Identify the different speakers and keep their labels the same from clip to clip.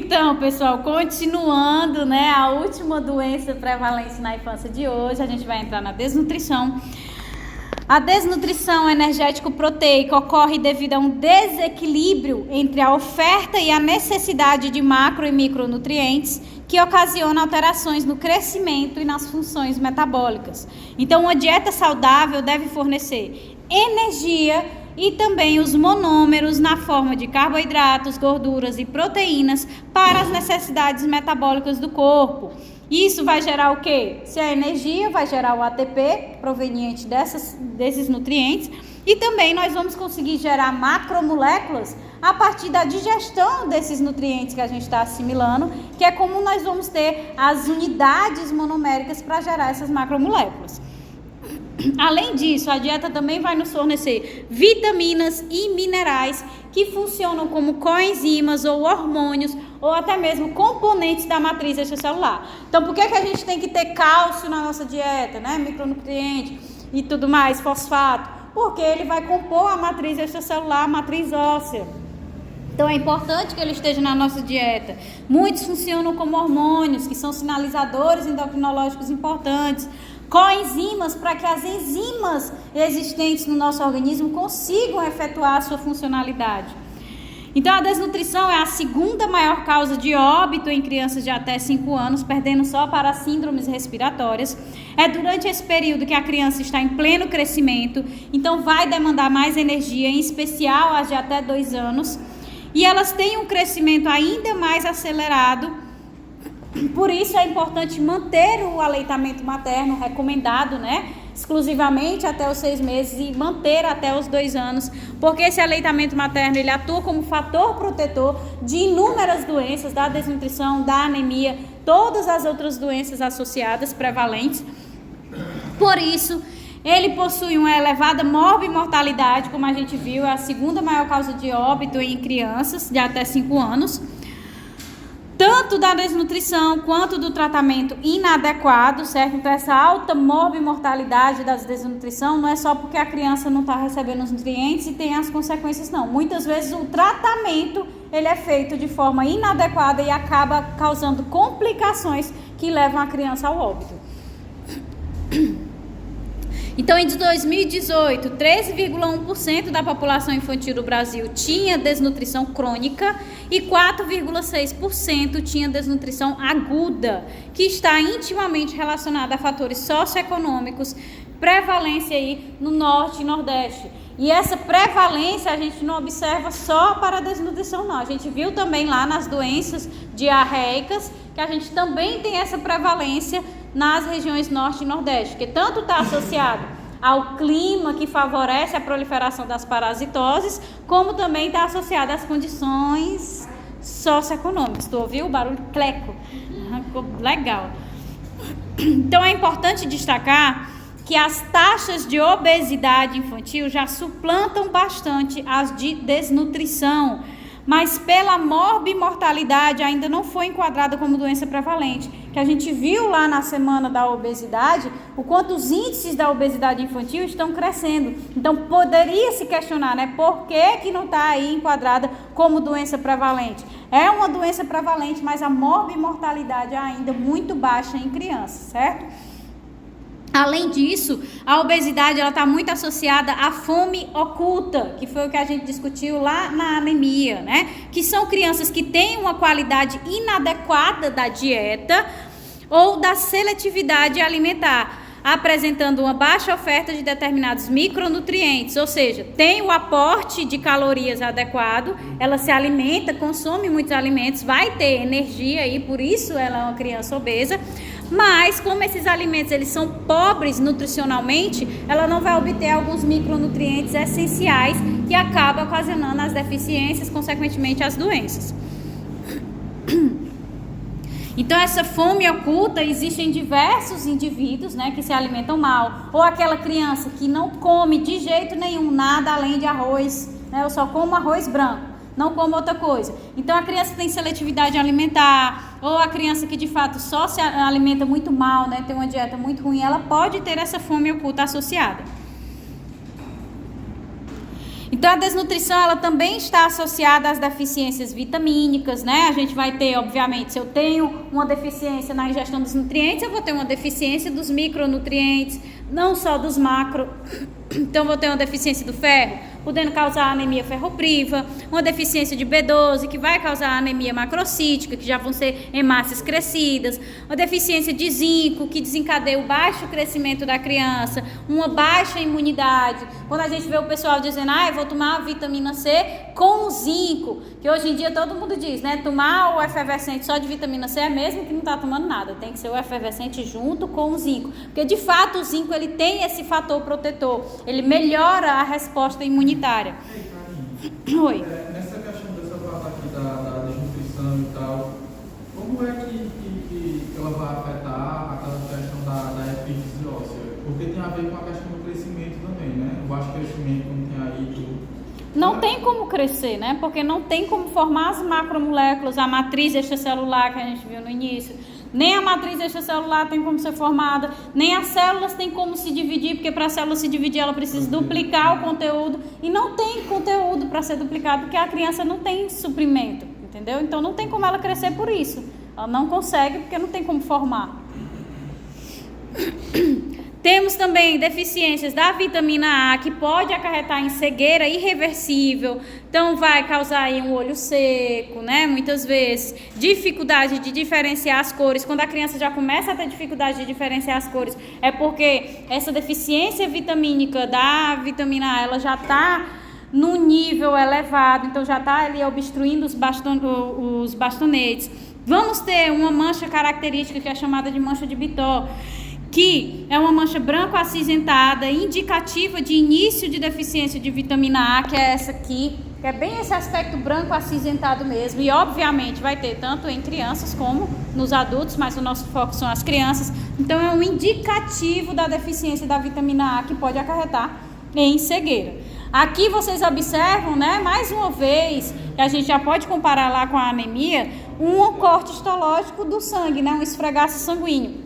Speaker 1: Então, pessoal, continuando, né, a última doença prevalente na infância de hoje, a gente vai entrar na desnutrição. A desnutrição energético-proteica ocorre devido a um desequilíbrio entre a oferta e a necessidade de macro e micronutrientes que ocasiona alterações no crescimento e nas funções metabólicas. Então, uma dieta saudável deve fornecer energia e também os monômeros na forma de carboidratos, gorduras e proteínas para as necessidades metabólicas do corpo. Isso vai gerar o quê? Se a energia vai gerar o ATP proveniente desses nutrientes, e também nós vamos conseguir gerar macromoléculas a partir da digestão desses nutrientes que a gente está assimilando, que é como nós vamos ter as unidades monoméricas para gerar essas macromoléculas. Além disso, a dieta também vai nos fornecer vitaminas e minerais que funcionam como coenzimas ou hormônios ou até mesmo componentes da matriz extracelular. Então, por que a gente tem que ter cálcio na nossa dieta, né? Micronutriente e tudo mais, fosfato? Porque ele vai compor a matriz extracelular, a matriz óssea. Então, é importante que ele esteja na nossa dieta. Muitos funcionam como hormônios, que são sinalizadores endocrinológicos importantes. Coenzimas, para que as enzimas existentes no nosso organismo consigam efetuar a sua funcionalidade. Então, a desnutrição é a segunda maior causa de óbito em crianças de até 5 anos, perdendo só para as síndromes respiratórias. É durante esse período que a criança está em pleno crescimento, então vai demandar mais energia, em especial as de até 2 anos. E elas têm um crescimento ainda mais acelerado. Por isso é importante manter o aleitamento materno recomendado, né? Exclusivamente até os 6 meses e manter até os 2 anos, porque esse aleitamento materno ele atua como fator protetor de inúmeras doenças, da desnutrição, da anemia, todas as outras doenças associadas prevalentes. Por isso, ele possui uma elevada morbimortalidade, como a gente viu, é a segunda maior causa de óbito em crianças de até 5 anos. Tanto da desnutrição quanto do tratamento inadequado, certo? Então, essa alta morbimortalidade da desnutrição não é só porque a criança não está recebendo os nutrientes e tem as consequências, não. Muitas vezes o tratamento ele é feito de forma inadequada e acaba causando complicações que levam a criança ao óbito. Então, em 2018, 13,1% da população infantil do Brasil tinha desnutrição crônica e 4,6% tinha desnutrição aguda, que está intimamente relacionada a fatores socioeconômicos, prevalência aí no Norte e Nordeste. E essa prevalência a gente não observa só para a desnutrição, não. A gente viu também lá nas doenças diarreicas que a gente também tem essa prevalência nas regiões Norte e Nordeste, que tanto está associado ao clima que favorece a proliferação das parasitoses, como também está associado às condições socioeconômicas. Tu ouviu o barulho? Cleco. Legal. Então é importante destacar que as taxas de obesidade infantil já suplantam bastante as de desnutrição, mas pela morbimortalidade ainda não foi enquadrada como doença prevalente, que a gente viu lá na semana da obesidade, o quanto os índices da obesidade infantil estão crescendo. Então, poderia se questionar, né, por que não está aí enquadrada como doença prevalente? É uma doença prevalente, mas a morbimortalidade é ainda muito baixa em crianças, certo? Além disso, a obesidade está muito associada à fome oculta, que foi o que a gente discutiu lá na anemia, né? Que são crianças que têm uma qualidade inadequada da dieta ou da seletividade alimentar, apresentando uma baixa oferta de determinados micronutrientes, ou seja, tem o aporte de calorias adequado, ela se alimenta, consome muitos alimentos, vai ter energia e por isso ela é uma criança obesa. Mas, como esses alimentos eles são pobres nutricionalmente, ela não vai obter alguns micronutrientes essenciais que acabam ocasionando as deficiências, consequentemente as doenças. Então, essa fome oculta existe em diversos indivíduos, né, que se alimentam mal. Ou aquela criança que não come de jeito nenhum nada além de arroz, né, eu só como arroz branco. Não como outra coisa. Então, a criança tem seletividade alimentar, ou a criança que de fato só se alimenta muito mal, né, tem uma dieta muito ruim, ela pode ter essa fome oculta associada. Então, a desnutrição, ela também está associada às deficiências vitamínicas, né? A gente vai ter, obviamente, se eu tenho uma deficiência na ingestão dos nutrientes, eu vou ter uma deficiência dos micronutrientes, não só dos macro. Então, vou ter uma deficiência do ferro, podendo causar anemia ferropriva, uma deficiência de B12, que vai causar anemia macrocítica, que já vão ser hemácias crescidas, uma deficiência de zinco, que desencadeia o baixo crescimento da criança, uma baixa imunidade. Quando a gente vê o pessoal dizendo, eu vou tomar a vitamina C com zinco, que hoje em dia todo mundo diz, né, tomar o efervescente só de vitamina C é mesmo que não está tomando nada, tem que ser o efervescente junto com o zinco, porque de fato o zinco ele tem esse fator protetor, ele melhora a resposta imunitária. Oi.
Speaker 2: Nessa questão dessa parte aqui da desnutrição e tal, como é que ela vai afetar aquela questão da epífise óssea? Porque tem a ver com a questão do crescimento também, né? O baixo crescimento, como tem aí tudo.
Speaker 1: Não tem como crescer, né? Porque não tem como formar as macromoléculas, a matriz extracelular que a gente viu no início. Nem a matriz extracelular tem como ser formada, nem as células têm como se dividir, porque para a célula se dividir ela precisa duplicar o conteúdo, e não tem conteúdo para ser duplicado, porque a criança não tem suprimento, entendeu? Então não tem como ela crescer por isso. Ela não consegue porque não tem como formar. Temos também deficiências da vitamina A, que pode acarretar em cegueira irreversível, então vai causar aí um olho seco, né? Muitas vezes, dificuldade de diferenciar as cores. Quando a criança já começa a ter dificuldade de diferenciar as cores, é porque essa deficiência vitamínica da vitamina A, ela já está num nível elevado, então já está ali obstruindo os bastonetes. Vamos ter uma mancha característica que é chamada de mancha de Bitó, que é uma mancha branco acinzentada, indicativa de início de deficiência de vitamina A, que é essa aqui, que é bem esse aspecto branco acinzentado mesmo, e obviamente vai ter tanto em crianças como nos adultos, mas o nosso foco são as crianças, então é um indicativo da deficiência da vitamina A que pode acarretar em cegueira. Aqui vocês observam, né, mais uma vez, que a gente já pode comparar lá com a anemia, um corte histológico do sangue, né, um esfregaço sanguíneo.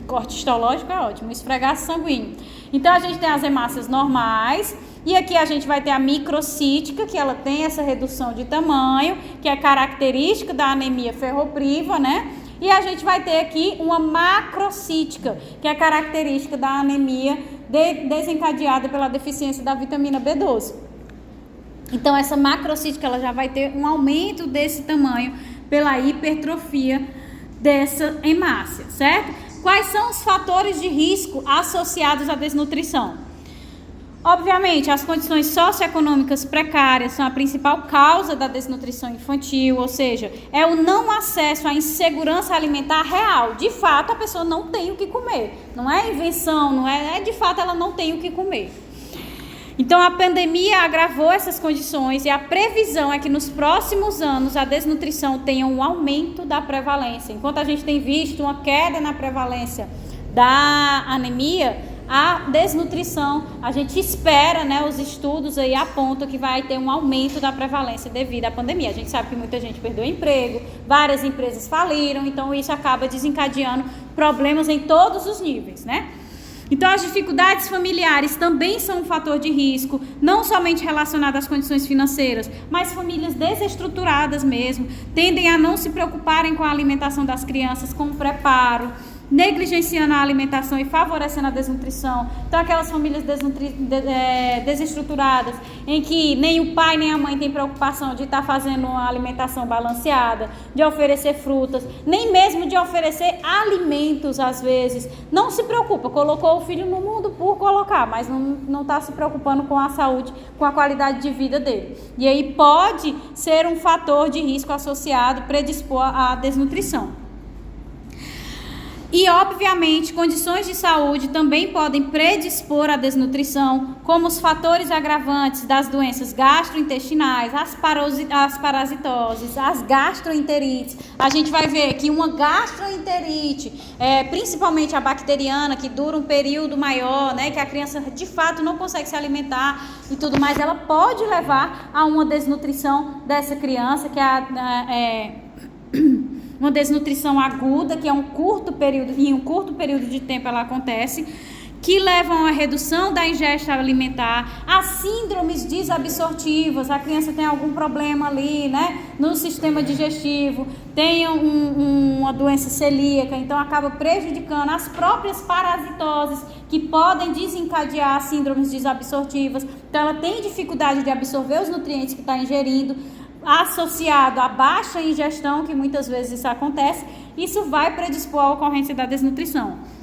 Speaker 1: Corte histológico é ótimo, esfregaço sanguíneo. Então a gente tem as hemácias normais, e aqui a gente vai ter a microcítica, que ela tem essa redução de tamanho, que é característica da anemia ferropriva, né? E a gente vai ter aqui uma macrocítica, que é característica da anemia desencadeada pela deficiência da vitamina B12. Então essa macrocítica ela já vai ter um aumento desse tamanho pela hipertrofia dessa hemácia, certo? Quais são os fatores de risco associados à desnutrição? Obviamente, as condições socioeconômicas precárias são a principal causa da desnutrição infantil, ou seja, é o não acesso à insegurança alimentar real. De fato, a pessoa não tem o que comer. Não é invenção, não é de fato ela não tem o que comer. Então, a pandemia agravou essas condições e a previsão é que nos próximos anos a desnutrição tenha um aumento da prevalência. Enquanto a gente tem visto uma queda na prevalência da anemia, a desnutrição, a gente espera, né, os estudos aí apontam que vai ter um aumento da prevalência devido à pandemia. A gente sabe que muita gente perdeu emprego, várias empresas faliram, então isso acaba desencadeando problemas em todos os níveis, né? Então, as dificuldades familiares também são um fator de risco, não somente relacionado às condições financeiras, mas famílias desestruturadas mesmo, tendem a não se preocuparem com a alimentação das crianças, com o preparo, negligenciando a alimentação e favorecendo a desnutrição. Então, aquelas famílias desestruturadas, em que nem o pai nem a mãe tem preocupação de estar fazendo uma alimentação balanceada, de oferecer frutas, nem mesmo de oferecer alimentos, às vezes. Não se preocupa, colocou o filho no mundo por colocar, mas não está se preocupando com a saúde, com a qualidade de vida dele. E aí pode ser um fator de risco associado, predispor à desnutrição. E, obviamente, condições de saúde também podem predispor à desnutrição, como os fatores agravantes das doenças gastrointestinais, as parasitoses, as gastroenterites. A gente vai ver que uma gastroenterite, principalmente a bacteriana, que dura um período maior, né, que a criança de fato não consegue se alimentar e tudo mais, ela pode levar a uma desnutrição dessa criança, que uma desnutrição aguda, que é em um curto período de tempo ela acontece, que levam à redução da ingesta alimentar, as síndromes desabsortivas, a criança tem algum problema ali, né, no sistema digestivo, tem uma doença celíaca, então acaba prejudicando as próprias parasitoses que podem desencadear síndromes desabsortivas, então ela tem dificuldade de absorver os nutrientes que está ingerindo, associado à baixa ingestão, que muitas vezes isso acontece, isso vai predispor à ocorrência da desnutrição.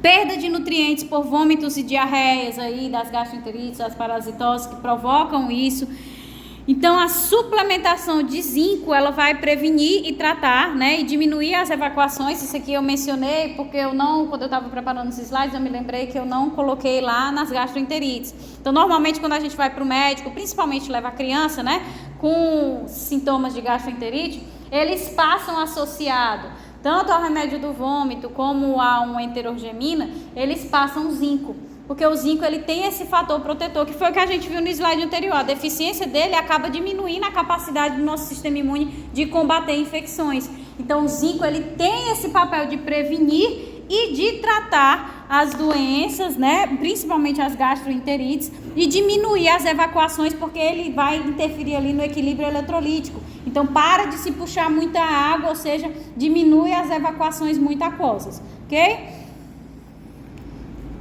Speaker 1: Perda de nutrientes por vômitos e diarreias aí, das gastroenterites, das parasitoses que provocam isso. Então, a suplementação de zinco, ela vai prevenir e tratar, né, e diminuir as evacuações. Isso aqui eu mencionei porque quando eu estava preparando os slides, eu me lembrei que eu não coloquei lá nas gastroenterites. Então, normalmente, quando a gente vai para o médico, principalmente leva a criança, né, com sintomas de gastroenterite, eles passam associado tanto ao remédio do vômito como a uma enterorgemina, eles passam zinco. Porque o zinco ele tem esse fator protetor, que foi o que a gente viu no slide anterior. A deficiência dele acaba diminuindo a capacidade do nosso sistema imune de combater infecções. Então o zinco ele tem esse papel de prevenir e de tratar as doenças, né, principalmente as gastroenterites, e diminuir as evacuações, porque ele vai interferir ali no equilíbrio eletrolítico. Então para de se puxar muita água, ou seja, diminui as evacuações muito aquosas, ok?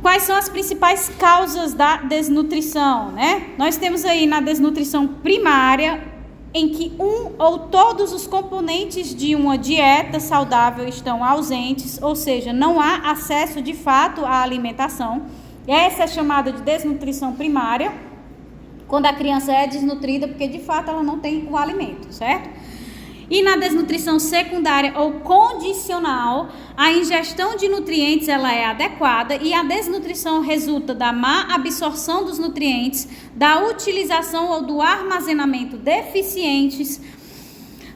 Speaker 1: Quais são as principais causas da desnutrição, né? Nós temos aí na desnutrição primária, em que um ou todos os componentes de uma dieta saudável estão ausentes, ou seja, não há acesso de fato à alimentação. Essa é chamada de desnutrição primária, quando a criança é desnutrida, porque de fato ela não tem o alimento, certo? E na desnutrição secundária ou condicional, a ingestão de nutrientes ela é adequada e a desnutrição resulta da má absorção dos nutrientes, da utilização ou do armazenamento deficientes,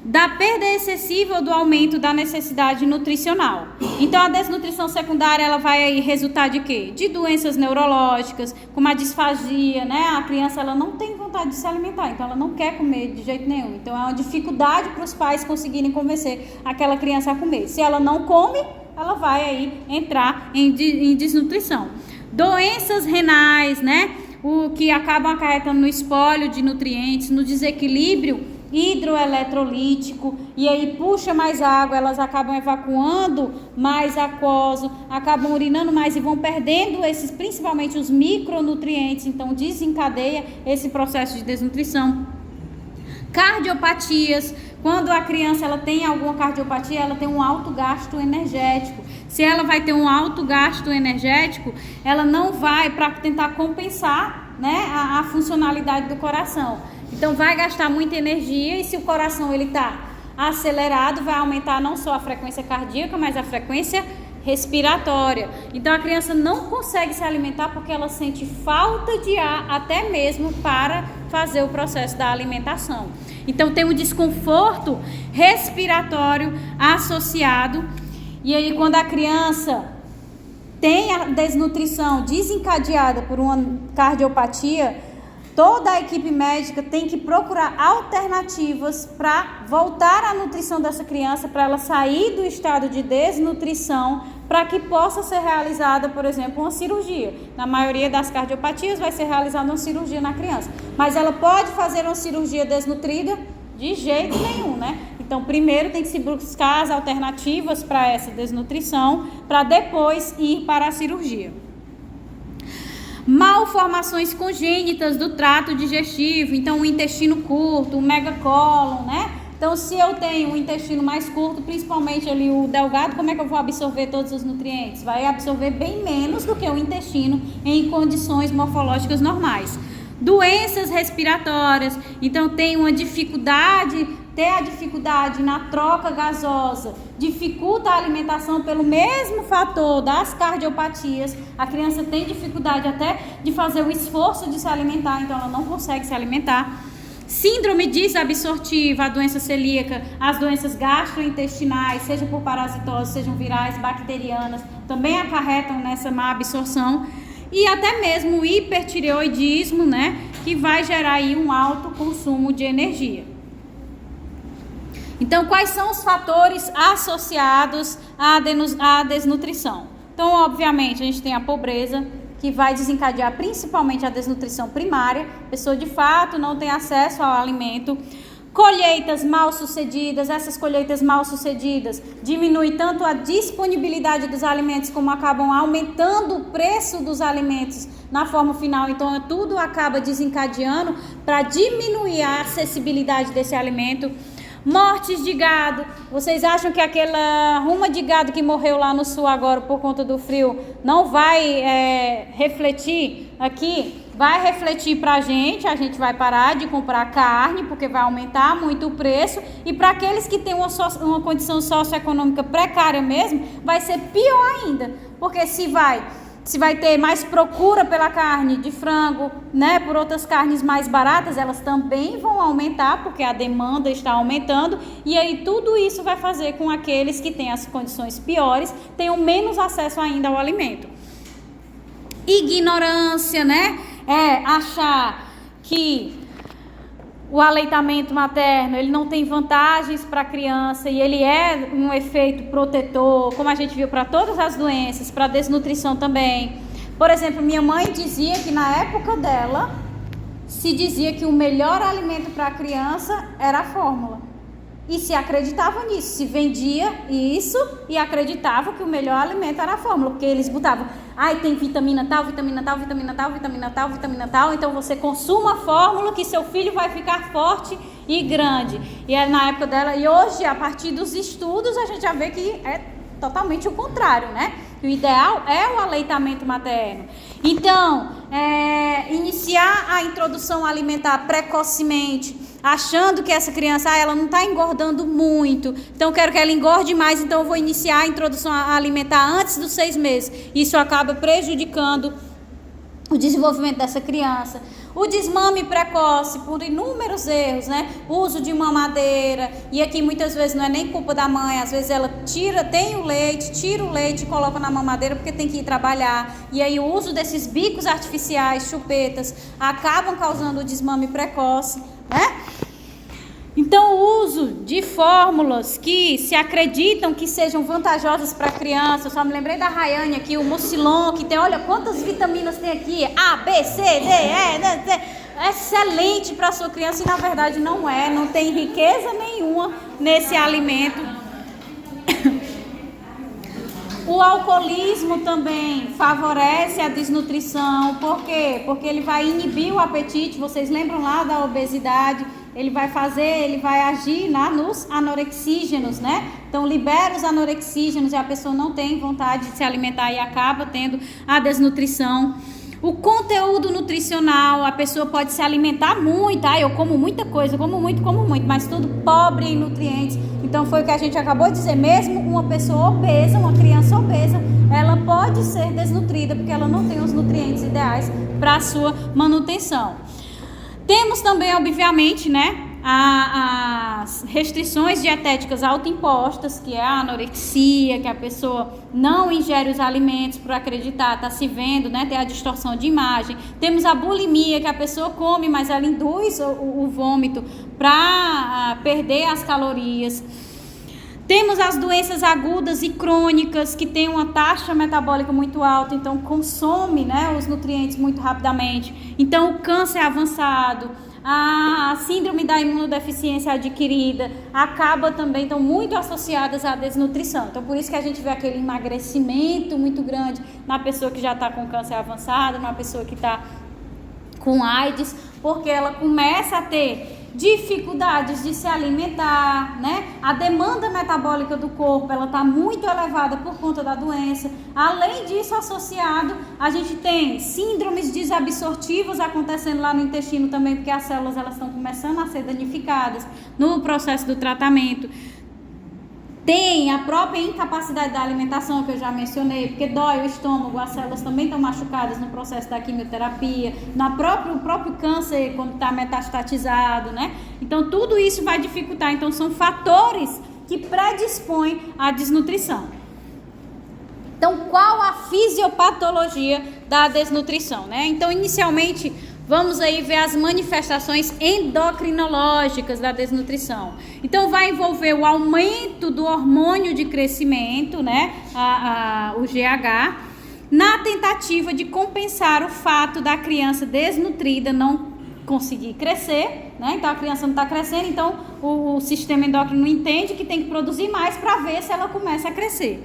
Speaker 1: da perda excessiva ou do aumento da necessidade nutricional. Então a desnutrição secundária ela vai aí resultar de quê? De doenças neurológicas, como a disfagia, né? A criança ela não tem vontade de se alimentar, então ela não quer comer de jeito nenhum. Então é uma dificuldade para os pais conseguirem convencer aquela criança a comer. Se ela não come, ela vai aí entrar em desnutrição. Doenças renais, né? O que acabam acarretando no espólio de nutrientes, no desequilíbrio hidroeletrolítico, e aí puxa mais água, elas acabam evacuando mais aquoso, acabam urinando mais e vão perdendo esses, principalmente os micronutrientes, então desencadeia esse processo de desnutrição. Cardiopatias, quando a criança ela tem alguma cardiopatia, ela tem um alto gasto energético. Se ela vai ter um alto gasto energético, ela não vai para tentar compensar, né, a funcionalidade do coração. Então vai gastar muita energia, e se o coração ele está acelerado, vai aumentar não só a frequência cardíaca, mas a frequência respiratória. Então a criança não consegue se alimentar porque ela sente falta de ar até mesmo para fazer o processo da alimentação. Então tem um desconforto respiratório associado, e aí quando a criança tem a desnutrição desencadeada por uma cardiopatia, toda a equipe médica tem que procurar alternativas para voltar à nutrição dessa criança, para ela sair do estado de desnutrição, para que possa ser realizada, por exemplo, uma cirurgia. Na maioria das cardiopatias vai ser realizada uma cirurgia na criança, mas ela pode fazer uma cirurgia desnutrida? De jeito nenhum, né? Então, primeiro tem que se buscar as alternativas para essa desnutrição, para depois ir para a cirurgia. Malformações congênitas do trato digestivo, então o intestino curto, o megacólon, né? Então se eu tenho um intestino mais curto, principalmente ali o delgado, como é que eu vou absorver todos os nutrientes? Vai absorver bem menos do que o intestino em condições morfológicas normais. Doenças respiratórias, então tem uma dificuldade, ter a dificuldade na troca gasosa, dificulta a alimentação pelo mesmo fator das cardiopatias. A criança tem dificuldade até de fazer o esforço de se alimentar, então ela não consegue se alimentar. Síndrome desabsortiva, a doença celíaca, as doenças gastrointestinais, seja por parasitose, sejam virais, bacterianas, também acarretam nessa má absorção. E até mesmo o hipertireoidismo, né, que vai gerar aí um alto consumo de energia. Então, quais são os fatores associados à desnutrição? Então, obviamente, a gente tem a pobreza, que vai desencadear principalmente a desnutrição primária. A pessoa, de fato, não tem acesso ao alimento. Colheitas mal sucedidas, essas colheitas mal sucedidas diminuem tanto a disponibilidade dos alimentos, como acabam aumentando o preço dos alimentos na forma final. Então, tudo acaba desencadeando para diminuir a acessibilidade desse alimento. Mortes de gado. Vocês acham que aquela ruma de gado que morreu lá no sul agora por conta do frio não vai refletir aqui? Vai refletir para a gente vai parar de comprar carne, porque vai aumentar muito o preço, e para aqueles que têm uma condição socioeconômica precária mesmo, vai ser pior ainda, porque se vai ter mais procura pela carne de frango, né, por outras carnes mais baratas, elas também vão aumentar, porque a demanda está aumentando, e aí tudo isso vai fazer com aqueles que têm as condições piores, tenham menos acesso ainda ao alimento. Ignorância, né? Achar que o aleitamento materno, ele não tem vantagens para a criança e ele é um efeito protetor, como a gente viu para todas as doenças, para a desnutrição também. Por exemplo, minha mãe dizia que na época dela, se dizia que o melhor alimento para a criança era a fórmula. E se acreditava nisso, se vendia isso e acreditava que o melhor alimento era a fórmula, porque eles botavam, tem vitamina tal, vitamina tal, vitamina tal, vitamina tal, vitamina tal, então você consuma a fórmula que seu filho vai ficar forte e grande. E é na época dela, e hoje, a partir dos estudos, a gente já vê que é totalmente o contrário, né? O ideal é o aleitamento materno. Então, iniciar a introdução alimentar precocemente, achando que essa criança, ela não está engordando muito, então eu quero que ela engorde mais, então eu vou iniciar a introdução alimentar antes dos 6 meses. Isso acaba prejudicando o desenvolvimento dessa criança. O desmame precoce, por inúmeros erros, né? O uso de mamadeira, e aqui muitas vezes não é nem culpa da mãe, às vezes ela tira o leite e coloca na mamadeira porque tem que ir trabalhar, e aí o uso desses bicos artificiais, chupetas, acabam causando o desmame precoce, né? Então, o uso de fórmulas que se acreditam que sejam vantajosas para a criança, eu só me lembrei da Rayane aqui, o Mucilon, que tem, olha quantas vitaminas tem aqui, A, B, C, D, E, D, C, excelente para a sua criança, e na verdade não tem riqueza nenhuma nesse alimento. O alcoolismo também favorece a desnutrição. Por quê? Porque ele vai inibir o apetite. Vocês lembram lá da obesidade? Ele vai agir nos anorexígenos, né? Então, libera os anorexígenos e a pessoa não tem vontade de se alimentar e acaba tendo a desnutrição. O conteúdo nutricional, a pessoa pode se alimentar muito, eu como muita coisa, como muito, mas tudo pobre em nutrientes. Então foi o que a gente acabou de dizer, mesmo uma pessoa obesa, uma criança obesa, ela pode ser desnutrida, porque ela não tem os nutrientes ideais para a sua manutenção. Temos também, obviamente, né, as restrições dietéticas autoimpostas, que é a anorexia, que a pessoa não ingere os alimentos por acreditar, está se vendo, né, ter a distorção de imagem. Temos a bulimia, que a pessoa come, mas ela induz o vômito para perder as calorias. Temos as doenças agudas e crônicas, que têm uma taxa metabólica muito alta, então consome, né, os nutrientes muito rapidamente. Então o câncer avançado, a síndrome da imunodeficiência adquirida, acaba também, estão muito associadas à desnutrição. Então por isso que a gente vê aquele emagrecimento muito grande na pessoa que já está com câncer avançado, na pessoa que está com AIDS, porque ela começa a ter dificuldades de se alimentar, né? A demanda metabólica do corpo, ela está muito elevada por conta da doença. Além disso, associado, a gente tem síndromes desabsortivas acontecendo lá no intestino também, porque as células elas estão começando a ser danificadas no processo do tratamento. Tem a própria incapacidade da alimentação, que eu já mencionei, porque dói o estômago, as células também estão machucadas no processo da quimioterapia, o próprio câncer quando está metastatizado, né? Então tudo isso vai dificultar, então são fatores que predispõem à desnutrição. Então qual a fisiopatologia da desnutrição, né? Então inicialmente vamos aí ver as manifestações endocrinológicas da desnutrição. Então vai envolver o aumento aumento do hormônio de crescimento, né, o GH, na tentativa de compensar o fato da criança desnutrida não conseguir crescer, né? Então a criança não está crescendo, então o sistema endócrino entende que tem que produzir mais para ver se ela começa a crescer.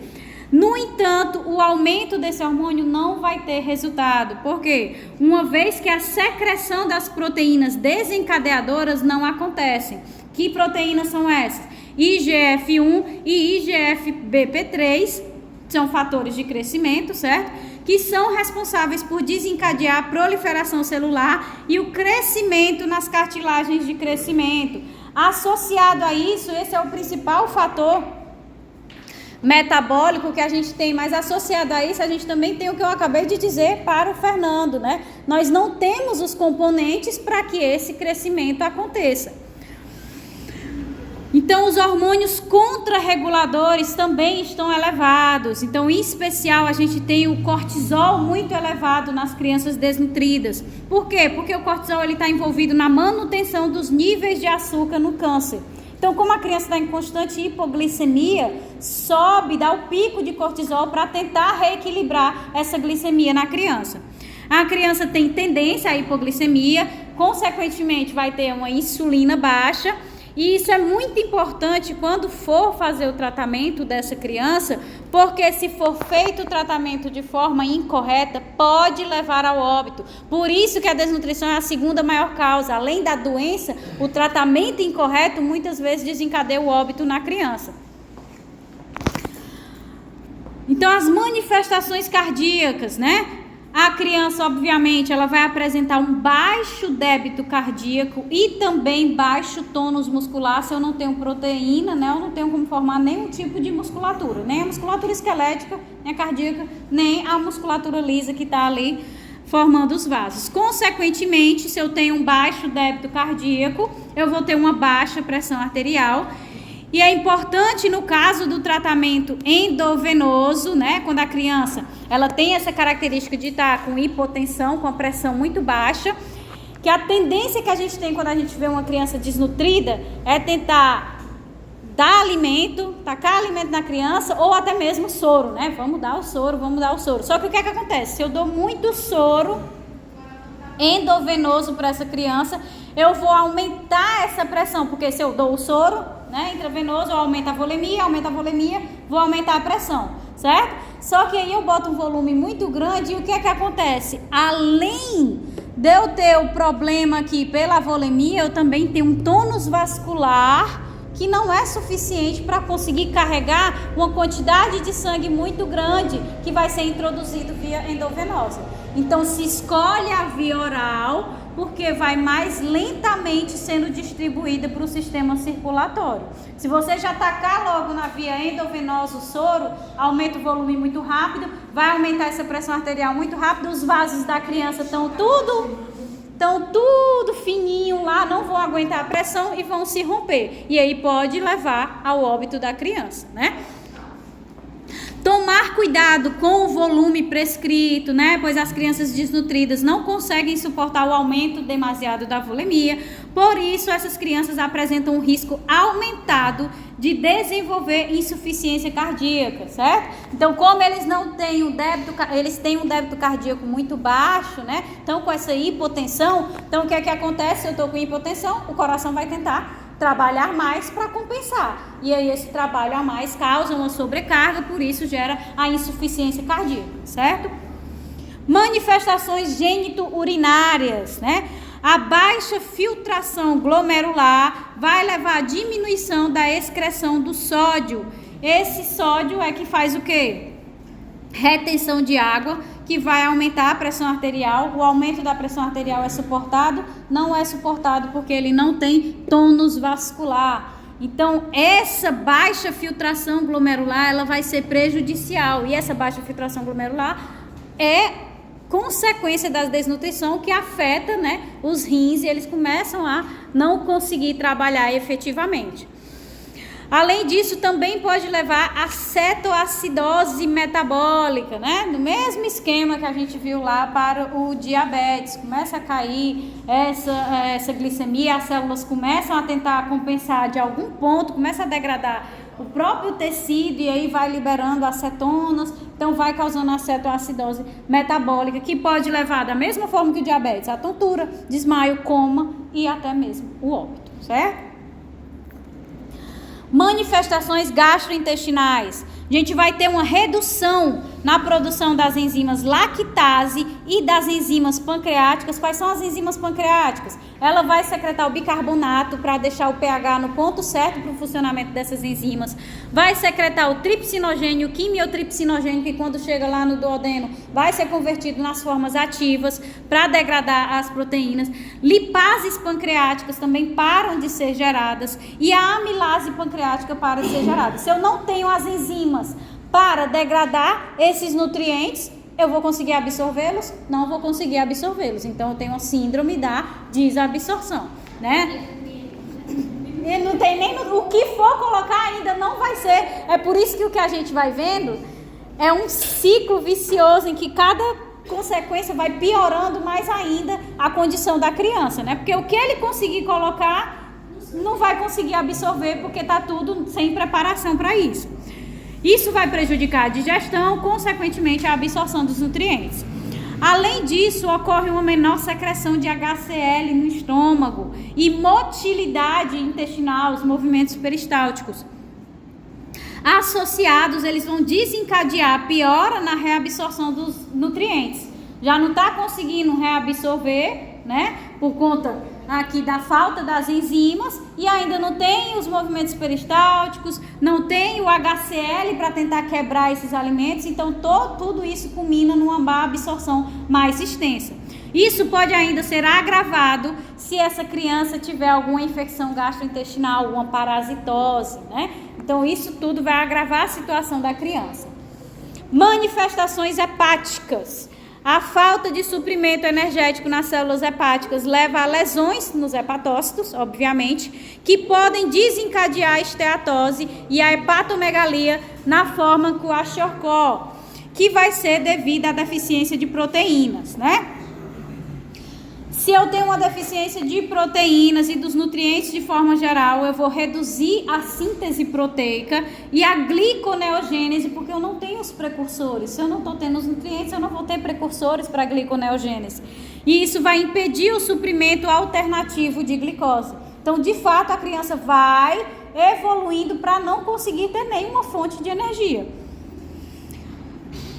Speaker 1: No entanto, o aumento desse hormônio não vai ter resultado, porque uma vez que a secreção das proteínas desencadeadoras não acontece. Que proteínas são essas? IGF-1 e IGF-BP3 são fatores de crescimento, certo? Que são responsáveis por desencadear a proliferação celular e o crescimento nas cartilagens de crescimento. Associado a isso, esse é o principal fator metabólico que a gente tem, mas associado a isso, a gente também tem o que eu acabei de dizer para o Fernando, né? Nós não temos os componentes para que esse crescimento aconteça. Então, os hormônios contrarreguladores também estão elevados. Então, em especial, a gente tem o cortisol muito elevado nas crianças desnutridas. Por quê? Porque o cortisol está envolvido na manutenção dos níveis de açúcar no câncer. Então, como a criança está em constante hipoglicemia, sobe, dá o pico de cortisol para tentar reequilibrar essa glicemia na criança. A criança tem tendência à hipoglicemia, consequentemente vai ter uma insulina baixa. E isso é muito importante quando for fazer o tratamento dessa criança, porque se for feito o tratamento de forma incorreta, pode levar ao óbito. Por isso que a desnutrição é a segunda maior causa. Além da doença, o tratamento incorreto muitas vezes desencadeia o óbito na criança. Então, as manifestações cardíacas, né? A criança, obviamente, ela vai apresentar um baixo débito cardíaco e também baixo tônus muscular. Se eu não tenho proteína, né, eu não tenho como formar nenhum tipo de musculatura, nem a musculatura esquelética, nem a cardíaca, nem a musculatura lisa que está ali formando os vasos. Consequentemente, se eu tenho um baixo débito cardíaco, eu vou ter uma baixa pressão arterial. E é importante no caso do tratamento endovenoso, né, quando a criança ela tem essa característica de estar com hipotensão, com a pressão muito baixa, que a tendência que a gente tem quando a gente vê uma criança desnutrida é tentar dar alimento, tacar alimento na criança ou até mesmo soro, né? Vamos dar o soro. Só que o que é que acontece? Se eu dou muito soro endovenoso para essa criança, eu vou aumentar essa pressão, porque se eu dou o soro, né, intravenoso, eu aumento a volemia, vou aumentar a pressão, certo? Só que aí eu boto um volume muito grande e o que é que acontece? Além de eu ter o problema aqui pela volemia, eu também tenho um tônus vascular que não é suficiente para conseguir carregar uma quantidade de sangue muito grande que vai ser introduzido via endovenosa. Então, se escolhe a via oral porque vai mais lentamente sendo distribuída para o sistema circulatório. Se você já tacar logo na via endovenosa o soro, aumenta o volume muito rápido, vai aumentar essa pressão arterial muito rápido, os vasos da criança estão tudo fininho lá, não vão aguentar a pressão e vão se romper. E aí pode levar ao óbito da criança, né? Tomar cuidado com o volume prescrito, né? Pois as crianças desnutridas não conseguem suportar o aumento demasiado da volemia. Por isso, essas crianças apresentam um risco aumentado de desenvolver insuficiência cardíaca, certo? Então, como eles não têm eles têm um débito cardíaco muito baixo, né? Então, com essa hipotensão, então o que é que acontece? Se eu estou com hipotensão, o coração vai tentar trabalhar mais para compensar. E aí esse trabalho a mais causa uma sobrecarga, por isso gera a insuficiência cardíaca, certo? Manifestações gênito-urinárias, né? A baixa filtração glomerular vai levar à diminuição da excreção do sódio. Esse sódio é que faz o quê? Retenção de água, que vai aumentar a pressão arterial. O aumento da pressão arterial é suportado? Não é suportado porque ele não tem tônus vascular. Então, essa baixa filtração glomerular, ela vai ser prejudicial. E essa baixa filtração glomerular é consequência da desnutrição que afeta, né, os rins e eles começam a não conseguir trabalhar efetivamente. Além disso, também pode levar a cetoacidose metabólica, né? No mesmo esquema que a gente viu lá para o diabetes. Começa a cair essa glicemia, as células começam a tentar compensar de algum ponto, começa a degradar o próprio tecido, e aí vai liberando acetonas, então vai causando acetoacidose metabólica, que pode levar da mesma forma que o diabetes, a tontura, desmaio, coma e até mesmo o óbito, certo? Manifestações gastrointestinais. A gente vai ter uma redução na produção das enzimas lactase e das enzimas pancreáticas. Quais são as enzimas pancreáticas? Ela vai secretar o bicarbonato para deixar o pH no ponto certo para o funcionamento dessas enzimas. Vai secretar o tripsinogênio, o quimiotripsinogênio, que quando chega lá no duodeno vai ser convertido nas formas ativas para degradar as proteínas. Lipases pancreáticas também param de ser geradas e a amilase pancreática para de ser gerada. Se eu não tenho as enzimas para degradar esses nutrientes, eu vou conseguir absorvê-los? Não vou conseguir absorvê-los. Então, eu tenho a síndrome da desabsorção, né? E não tem nem o que for colocar ainda, não vai ser. É por isso que o que a gente vai vendo é um ciclo vicioso em que cada consequência vai piorando mais ainda a condição da criança, né? Porque o que ele conseguir colocar, não vai conseguir absorver, porque está tudo sem preparação para isso. Isso vai prejudicar a digestão, consequentemente a absorção dos nutrientes. Além disso, ocorre uma menor secreção de HCl no estômago e motilidade intestinal, os movimentos peristálticos. Associados, eles vão desencadear piora na reabsorção dos nutrientes. Já não está conseguindo reabsorver, né? Por conta aqui da falta das enzimas, e ainda não tem os movimentos peristálticos, não tem o HCl para tentar quebrar esses alimentos, então tudo isso culmina numa absorção mais extensa. Isso pode ainda ser agravado se essa criança tiver alguma infecção gastrointestinal, alguma parasitose, né? Então isso tudo vai agravar a situação da criança. Manifestações hepáticas. A falta de suprimento energético nas células hepáticas leva a lesões nos hepatócitos, obviamente, que podem desencadear a esteatose e a hepatomegalia na forma Kwashiorkor, que vai ser devido à deficiência de proteínas, né? Se eu tenho uma deficiência de proteínas e dos nutrientes de forma geral, eu vou reduzir a síntese proteica e a gliconeogênese, porque eu não tenho os precursores. Se eu não estou tendo os nutrientes, eu não vou ter precursores para a gliconeogênese. E isso vai impedir o suprimento alternativo de glicose. Então, de fato, a criança vai evoluindo para não conseguir ter nenhuma fonte de energia.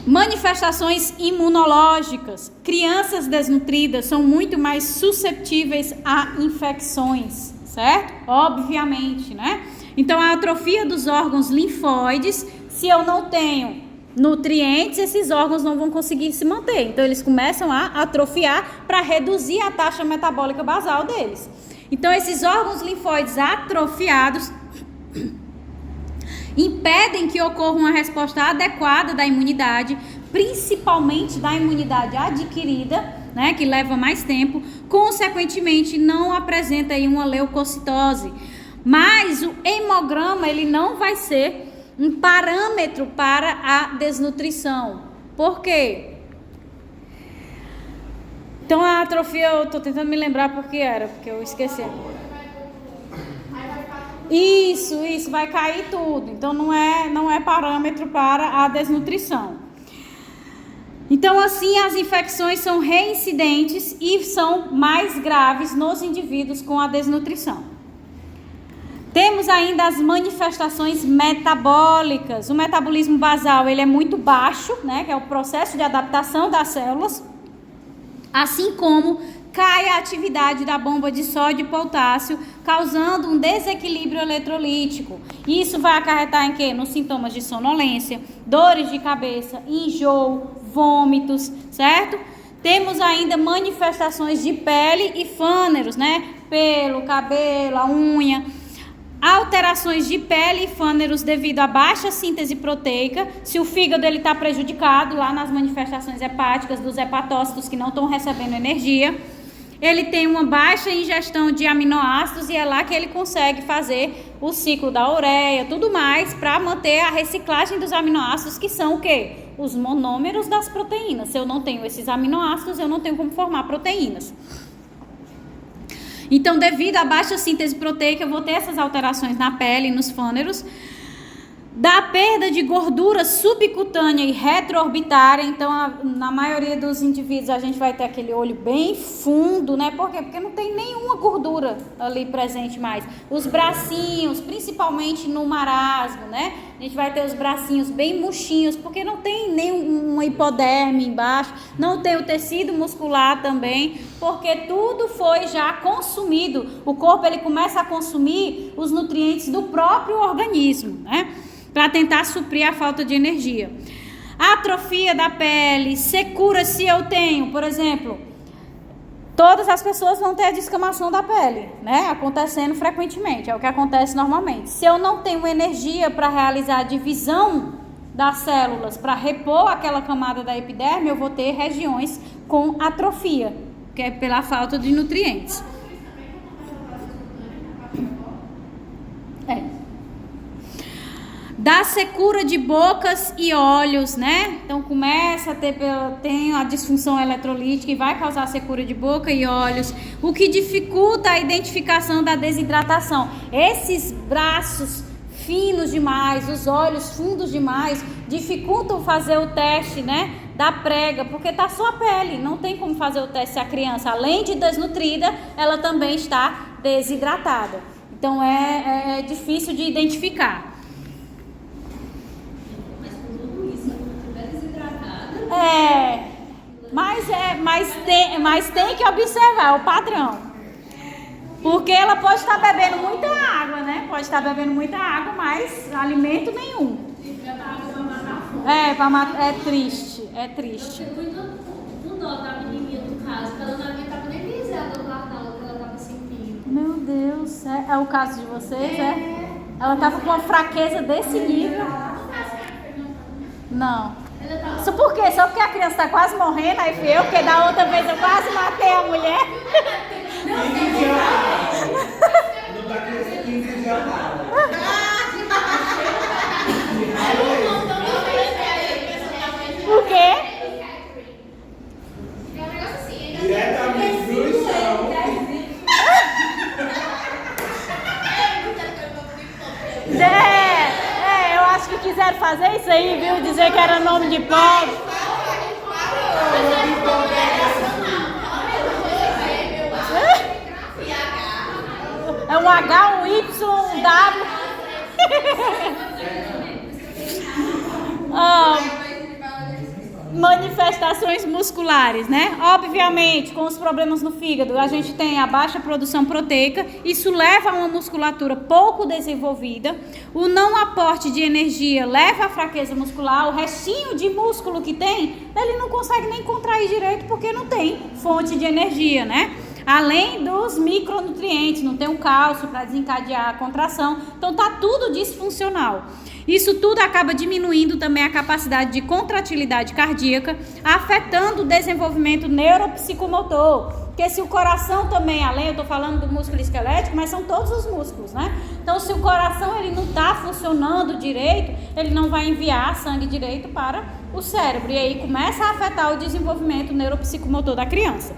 Speaker 1: Manifestações imunológicas. Crianças desnutridas são muito mais suscetíveis a infecções, certo? Obviamente, né? Então, a atrofia dos órgãos linfóides, se eu não tenho nutrientes, esses órgãos não vão conseguir se manter. Então, eles começam a atrofiar para reduzir a taxa metabólica basal deles. Então, esses órgãos linfóides atrofiados impedem que ocorra uma resposta adequada da imunidade, principalmente da imunidade adquirida, né, que leva mais tempo, consequentemente não apresenta aí uma leucocitose. Mas o hemograma, ele não vai ser um parâmetro para a desnutrição. Por quê? Então a atrofia, eu estou tentando me lembrar porque eu esqueci. Isso, vai cair tudo. Então não é parâmetro para a desnutrição. Então assim as infecções são reincidentes e são mais graves nos indivíduos com a desnutrição. Temos ainda as manifestações metabólicas. O metabolismo basal, ele é muito baixo, né, que é o processo de adaptação das células, assim como cai a atividade da bomba de sódio e potássio, causando um desequilíbrio eletrolítico. Isso vai acarretar em quê? Nos sintomas de sonolência, dores de cabeça, enjoo, vômitos, certo? Temos ainda manifestações de pele e fâneros, né? Pelo, cabelo, a unha. Alterações de pele e fâneros devido à baixa síntese proteica. Se o fígado está prejudicado, lá nas manifestações hepáticas dos hepatócitos que não estão recebendo energia, ele tem uma baixa ingestão de aminoácidos e é lá que ele consegue fazer o ciclo da ureia, tudo mais, para manter a reciclagem dos aminoácidos, que são o quê? Os monômeros das proteínas. Se eu não tenho esses aminoácidos, eu não tenho como formar proteínas. Então, devido à baixa síntese proteica, eu vou ter essas alterações na pele e nos fâneros. Da perda de gordura subcutânea e retroorbitária. Então, na maioria dos indivíduos, a gente vai ter aquele olho bem fundo, né? Por quê? Porque não tem nenhuma gordura ali presente mais. Os bracinhos, principalmente no marasmo, né? A gente vai ter os bracinhos bem murchinhos, porque não tem nenhuma hipoderme embaixo, não tem o tecido muscular também, porque tudo foi já consumido. O corpo, ele começa a consumir os nutrientes do próprio organismo, né? Para tentar suprir a falta de energia. Atrofia da pele, secura se eu tenho, por exemplo, todas as pessoas vão ter a descamação da pele, né? Acontecendo frequentemente, é o que acontece normalmente. Se eu não tenho energia para realizar a divisão das células, para repor aquela camada da epiderme, eu vou ter regiões com atrofia, que é pela falta de nutrientes. Da secura de bocas e olhos, né? Então começa a tem a disfunção eletrolítica e vai causar secura de boca e olhos, o que dificulta a identificação da desidratação. Esses braços finos demais, os olhos fundos demais, dificultam fazer o teste, né, da prega, porque tá só a pele, não tem como fazer o teste se a criança, além de desnutrida, ela também está desidratada. Então é difícil de identificar. Mas tem que observar o padrão. Porque ela pode estar bebendo muita água, né? Pode estar bebendo muita água, mas alimento nenhum. É triste, é triste.
Speaker 3: Eu fui no dó da menininha do caso, que ela não aguentava nem pisar do guarda-roupa que ela estava sentindo.
Speaker 1: Meu Deus, é o caso de vocês, é? Ela estava com uma fraqueza desse nível? Não. Isso por quê? Só porque a criança está quase morrendo, aí fui eu, porque da outra vez eu quase matei a mulher.
Speaker 4: Não tá crescendo 15 dias nada.
Speaker 1: Por quê?
Speaker 4: Diretamente do chão.
Speaker 1: Eu acho que quiseram fazer isso aí, viu? Dizer que era nome de pobre. É um H, um Y, um W. Manifestações musculares, né? Obviamente, com os problemas no fígado, a gente tem a baixa produção proteica, isso leva a uma musculatura pouco desenvolvida, o não aporte de energia leva à fraqueza muscular, o restinho de músculo que tem, ele não consegue nem contrair direito porque não tem fonte de energia, né? Além dos micronutrientes, não tem o cálcio para desencadear a contração, então tá tudo disfuncional. Isso tudo acaba diminuindo também a capacidade de contratilidade cardíaca, afetando o desenvolvimento neuropsicomotor. Porque se o coração também, além, eu estou falando do músculo esquelético, mas são todos os músculos, né? Então, se o coração ele não está funcionando direito, ele não vai enviar sangue direito para o cérebro. E aí começa a afetar o desenvolvimento neuropsicomotor da criança.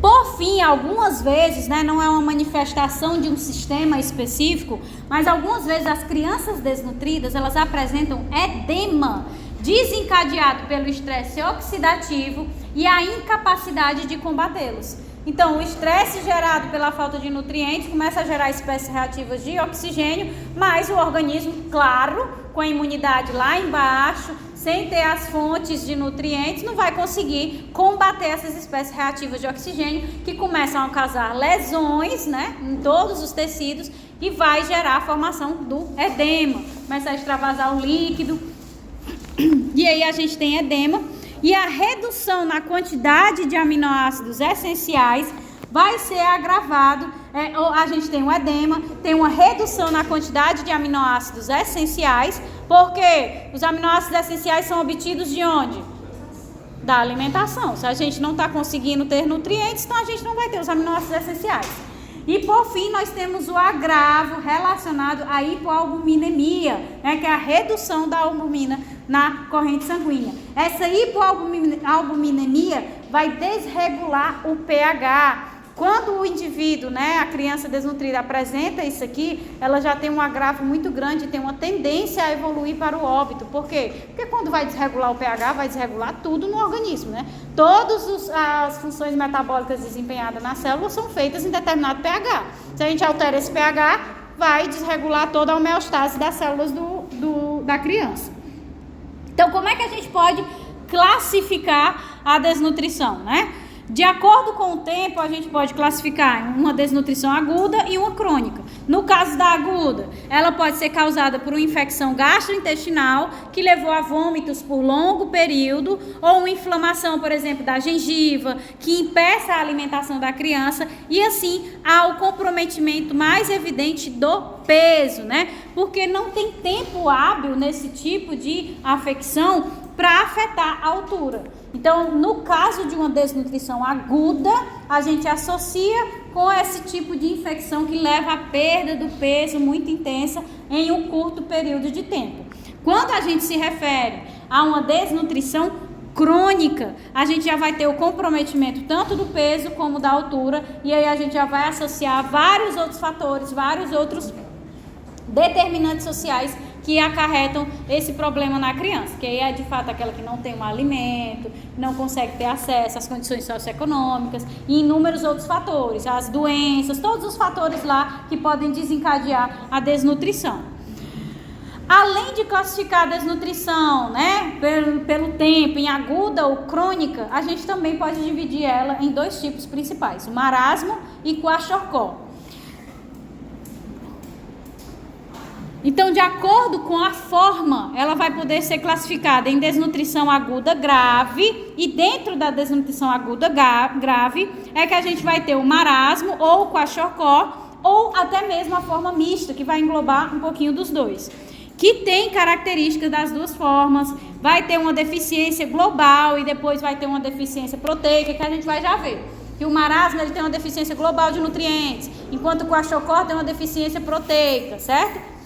Speaker 1: Por fim, algumas vezes, né, não é uma manifestação de um sistema específico, mas algumas vezes as crianças desnutridas, elas apresentam edema desencadeado pelo estresse oxidativo e a incapacidade de combatê-los. Então, o estresse gerado pela falta de nutrientes começa a gerar espécies reativas de oxigênio, mas o organismo, claro, com a imunidade lá embaixo, sem ter as fontes de nutrientes, não vai conseguir combater essas espécies reativas de oxigênio que começam a causar lesões, né, em todos os tecidos e vai gerar a formação do edema. Começa a extravasar o líquido e aí a gente tem edema e a redução na quantidade de aminoácidos essenciais vai ser agravado. A gente tem um edema, tem uma redução na quantidade de aminoácidos essenciais, porque os aminoácidos essenciais são obtidos de onde? Da alimentação. Se a gente não está conseguindo ter nutrientes, então a gente não vai ter os aminoácidos essenciais. E por fim, nós temos o agravo relacionado à hipoalbuminemia, né, que é a redução da albumina na corrente sanguínea. Essa hipoalbuminemia vai desregular o pH. Quando o indivíduo, né, a criança desnutrida apresenta isso aqui, ela já tem um agravo muito grande, tem uma tendência a evoluir para o óbito. Por quê? Porque quando vai desregular o pH, vai desregular tudo no organismo, né? Todas as funções metabólicas desempenhadas na célula são feitas em determinado pH. Se a gente altera esse pH, vai desregular toda a homeostase das células da criança. Então, como é que a gente pode classificar a desnutrição, né? De acordo com o tempo, a gente pode classificar uma desnutrição aguda e uma crônica. No caso da aguda, ela pode ser causada por uma infecção gastrointestinal que levou a vômitos por longo período, ou uma inflamação, por exemplo, da gengiva, que impeça a alimentação da criança, e assim há o comprometimento mais evidente do peso, né? Porque não tem tempo hábil nesse tipo de afecção para afetar a altura. Então, no caso de uma desnutrição aguda, a gente associa com esse tipo de infecção que leva à perda do peso muito intensa em um curto período de tempo. Quando a gente se refere a uma desnutrição crônica, a gente já vai ter o comprometimento tanto do peso como da altura, e aí a gente já vai associar vários outros fatores, vários outros determinantes sociais que acarretam esse problema na criança, que aí é de fato aquela que não tem um alimento, não consegue ter acesso às condições socioeconômicas e inúmeros outros fatores, as doenças, todos os fatores lá que podem desencadear a desnutrição. Além de classificar a desnutrição, né, pelo tempo, em aguda ou crônica, a gente também pode dividir ela em dois tipos principais, o marasmo e kwashiorkor. Então, de acordo com a forma, ela vai poder ser classificada em desnutrição aguda grave, e dentro da desnutrição aguda grave é que a gente vai ter o marasmo ou o kwashiorkor, ou até mesmo a forma mista, que vai englobar um pouquinho dos dois, que tem características das duas formas, vai ter uma deficiência global e depois vai ter uma deficiência proteica, que a gente vai já ver. Que o marasmo ele tem uma deficiência global de nutrientes, enquanto o kwashiorkor tem uma deficiência proteica, certo?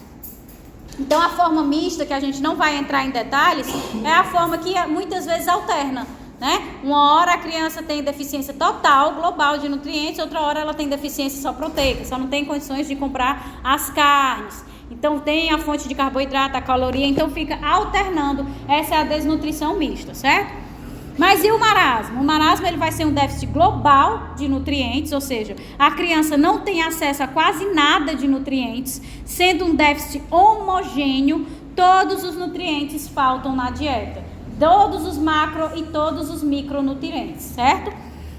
Speaker 1: Então, a forma mista, que a gente não vai entrar em detalhes, é a forma que muitas vezes alterna, né? Uma hora a criança tem deficiência total, global de nutrientes, outra hora ela tem deficiência só proteica, só não tem condições de comprar as carnes. Então, tem a fonte de carboidrato, a caloria, então fica alternando. Essa é a desnutrição mista, certo? Mas e o marasmo? O marasmo ele vai ser um déficit global de nutrientes, ou seja, a criança não tem acesso a quase nada de nutrientes, sendo um déficit homogêneo, todos os nutrientes faltam na dieta, todos os macro e todos os micronutrientes, certo?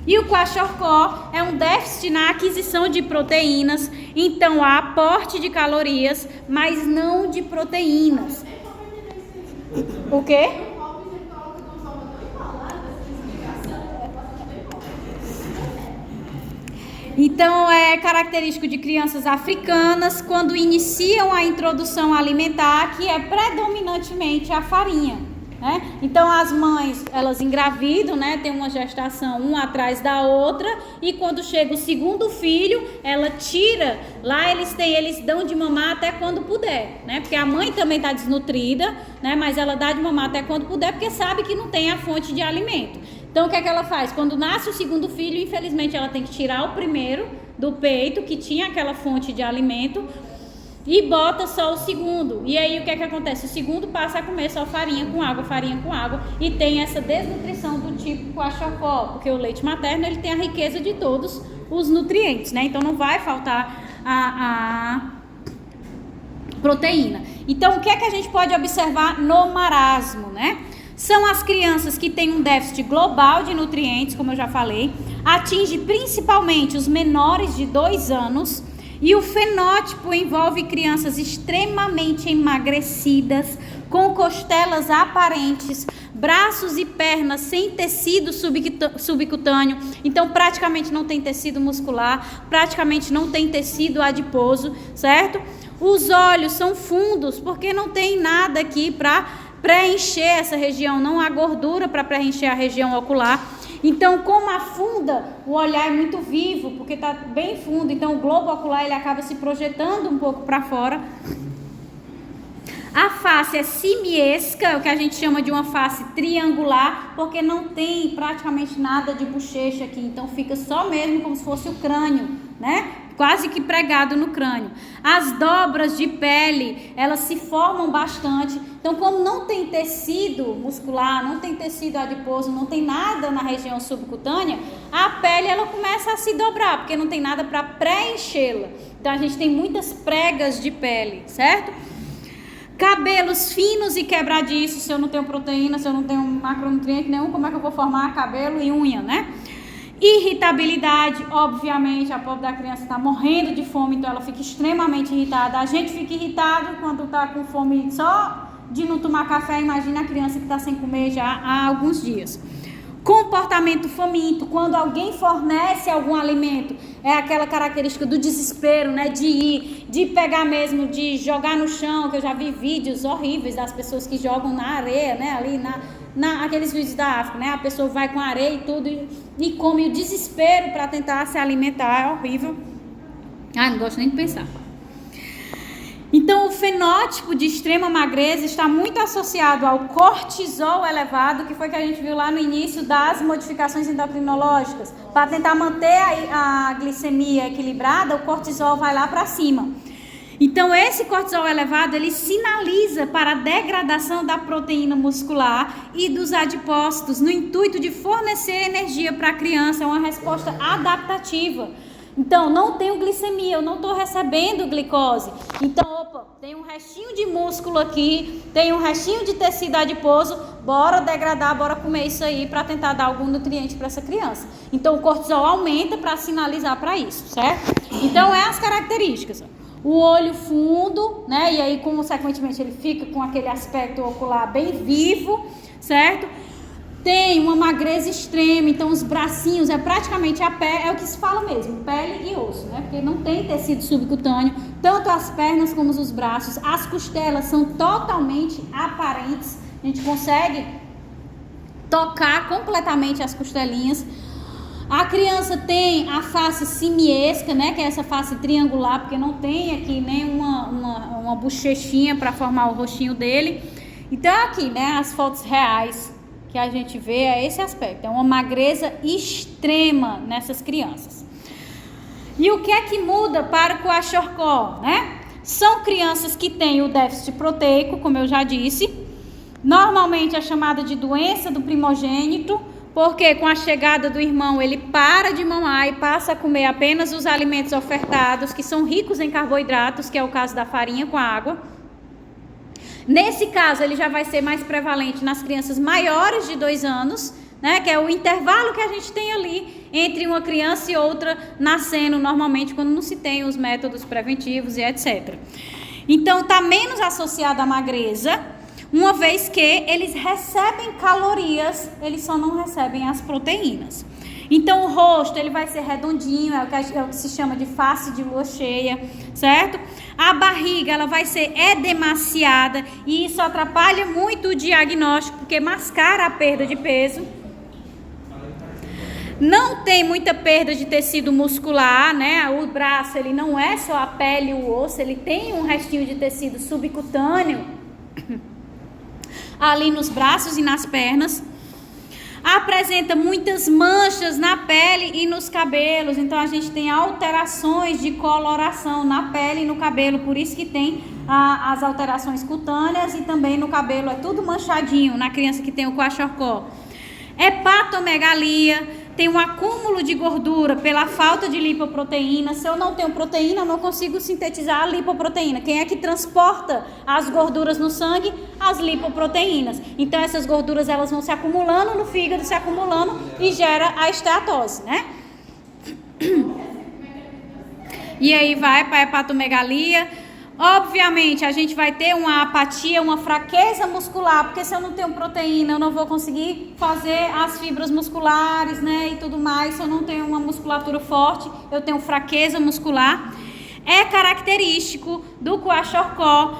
Speaker 1: E o kwashiorkor é um déficit na aquisição de proteínas, então há aporte de calorias, mas não de proteínas. O quê? Então, é característico de crianças africanas quando iniciam a introdução alimentar, que é predominantemente a farinha, né? Então, as mães, elas engravidam, né? Tem uma gestação uma atrás da outra, e quando chega o segundo filho, ela tira, lá eles dão de mamar até quando puder, né? Porque a mãe também está desnutrida, né? Mas ela dá de mamar até quando puder, porque sabe que não tem a fonte de alimento. Então, o que é que ela faz? Quando nasce o segundo filho, infelizmente, ela tem que tirar o primeiro do peito, que tinha aquela fonte de alimento, e bota só o segundo. E aí, o que é que acontece? O segundo passa a comer só farinha com água, e tem essa desnutrição do tipo kwashiorkor, porque o leite materno, ele tem a riqueza de todos os nutrientes, né? Então, não vai faltar a proteína. Então, o que é que a gente pode observar no marasmo, né? São as crianças que têm um déficit global de nutrientes, como eu já falei, atinge principalmente os menores de 2 anos, e o fenótipo envolve crianças extremamente emagrecidas, com costelas aparentes, braços e pernas sem tecido subcutâneo, então praticamente não tem tecido muscular, praticamente não tem tecido adiposo, certo? Os olhos são fundos, porque não tem nada aqui para preencher essa região, não há gordura para preencher a região ocular. Então, como afunda, o olhar é muito vivo, porque está bem fundo, então o globo ocular ele acaba se projetando um pouco para fora. A face é simiesca, o que a gente chama de uma face triangular, porque não tem praticamente nada de bochecha aqui, então fica só mesmo como se fosse o crânio, né? Quase que pregado no crânio. As dobras de pele, elas se formam bastante. Então, como não tem tecido muscular, não tem tecido adiposo, não tem nada na região subcutânea, a pele ela começa a se dobrar, porque não tem nada para preenchê-la. Então, a gente tem muitas pregas de pele, certo? Cabelos finos e quebradiços. Se eu não tenho proteína, se eu não tenho macronutriente nenhum, como é que eu vou formar cabelo e unha, né? Irritabilidade, obviamente, a pobre da criança está morrendo de fome, então ela fica extremamente irritada. A gente fica irritado quando está com fome só de não tomar café. Imagina a criança que está sem comer já há alguns dias. Comportamento faminto, quando alguém fornece algum alimento, é aquela característica do desespero, né? De ir, de pegar mesmo, de jogar no chão, que eu já vi vídeos horríveis das pessoas que jogam na areia, né? Ali aqueles vídeos da África, né? A pessoa vai com areia e tudo e come o desespero para tentar se alimentar, é horrível. Não gosto nem de pensar. Então, o fenótipo de extrema magreza está muito associado ao cortisol elevado, que foi que a gente viu lá no início das modificações endocrinológicas. Para tentar manter a glicemia equilibrada, o cortisol vai lá para cima. Então, esse cortisol elevado, ele sinaliza para a degradação da proteína muscular e dos adipócitos, no intuito de fornecer energia para a criança. É uma resposta adaptativa. Então, não tenho glicemia, eu não estou recebendo glicose. Então, tem um restinho de músculo aqui, tem um restinho de tecido adiposo, bora degradar, bora comer isso aí para tentar dar algum nutriente para essa criança. Então, o cortisol aumenta para sinalizar para isso, certo? Então, as características. O olho fundo, né? E aí, consequentemente, ele fica com aquele aspecto ocular bem vivo, certo? Tem uma magreza extrema, então os bracinhos é praticamente a pele, é o que se fala mesmo, pele e osso, né? Porque não tem tecido subcutâneo, tanto as pernas como os braços. As costelas são totalmente aparentes, a gente consegue tocar completamente as costelinhas. A criança tem a face simiesca, né? Que é essa face triangular, porque não tem aqui nem uma bochechinha para formar o rostinho dele. Então aqui, né? As fotos reais que a gente vê é esse aspecto, é uma magreza extrema nessas crianças. E o que é que muda para o kwashiorkor, né? São crianças que têm o déficit proteico, como eu já disse, normalmente é chamada de doença do primogênito, porque com a chegada do irmão ele para de mamar e passa a comer apenas os alimentos ofertados, que são ricos em carboidratos, que é o caso da farinha com água. Nesse caso, ele já vai ser mais prevalente nas crianças maiores de 2 anos, né? Que é o intervalo que a gente tem ali entre uma criança e outra nascendo, normalmente, quando não se tem os métodos preventivos e etc. Então, está menos associado à magreza, uma vez que eles recebem calorias, eles só não recebem as proteínas. Então, o rosto, ele vai ser redondinho, é o que se chama de face de lua cheia, certo? A barriga, ela vai ser edemaciada e isso atrapalha muito o diagnóstico, porque mascara a perda de peso. Não tem muita perda de tecido muscular, né? O braço, ele não é só a pele e o osso, ele tem um restinho de tecido subcutâneo ali nos braços e nas pernas. Apresenta muitas manchas na pele e nos cabelos, então a gente tem alterações de coloração na pele e no cabelo, por isso que tem as alterações cutâneas e também no cabelo, é tudo manchadinho na criança que tem o kwashiorkor. Hepatomegalia, tem um acúmulo de gordura pela falta de lipoproteína. Se eu não tenho proteína, eu não consigo sintetizar a lipoproteína. Quem é que transporta as gorduras no sangue? As lipoproteínas. Então, essas gorduras elas vão se acumulando no fígado, se acumulando e gera a esteatose, né? E aí vai para a hepatomegalia. Obviamente, a gente vai ter uma apatia, uma fraqueza muscular, porque se eu não tenho proteína, eu não vou conseguir fazer as fibras musculares, né, e tudo mais. Se eu não tenho uma musculatura forte, eu tenho fraqueza muscular. É característico do kwashiorkor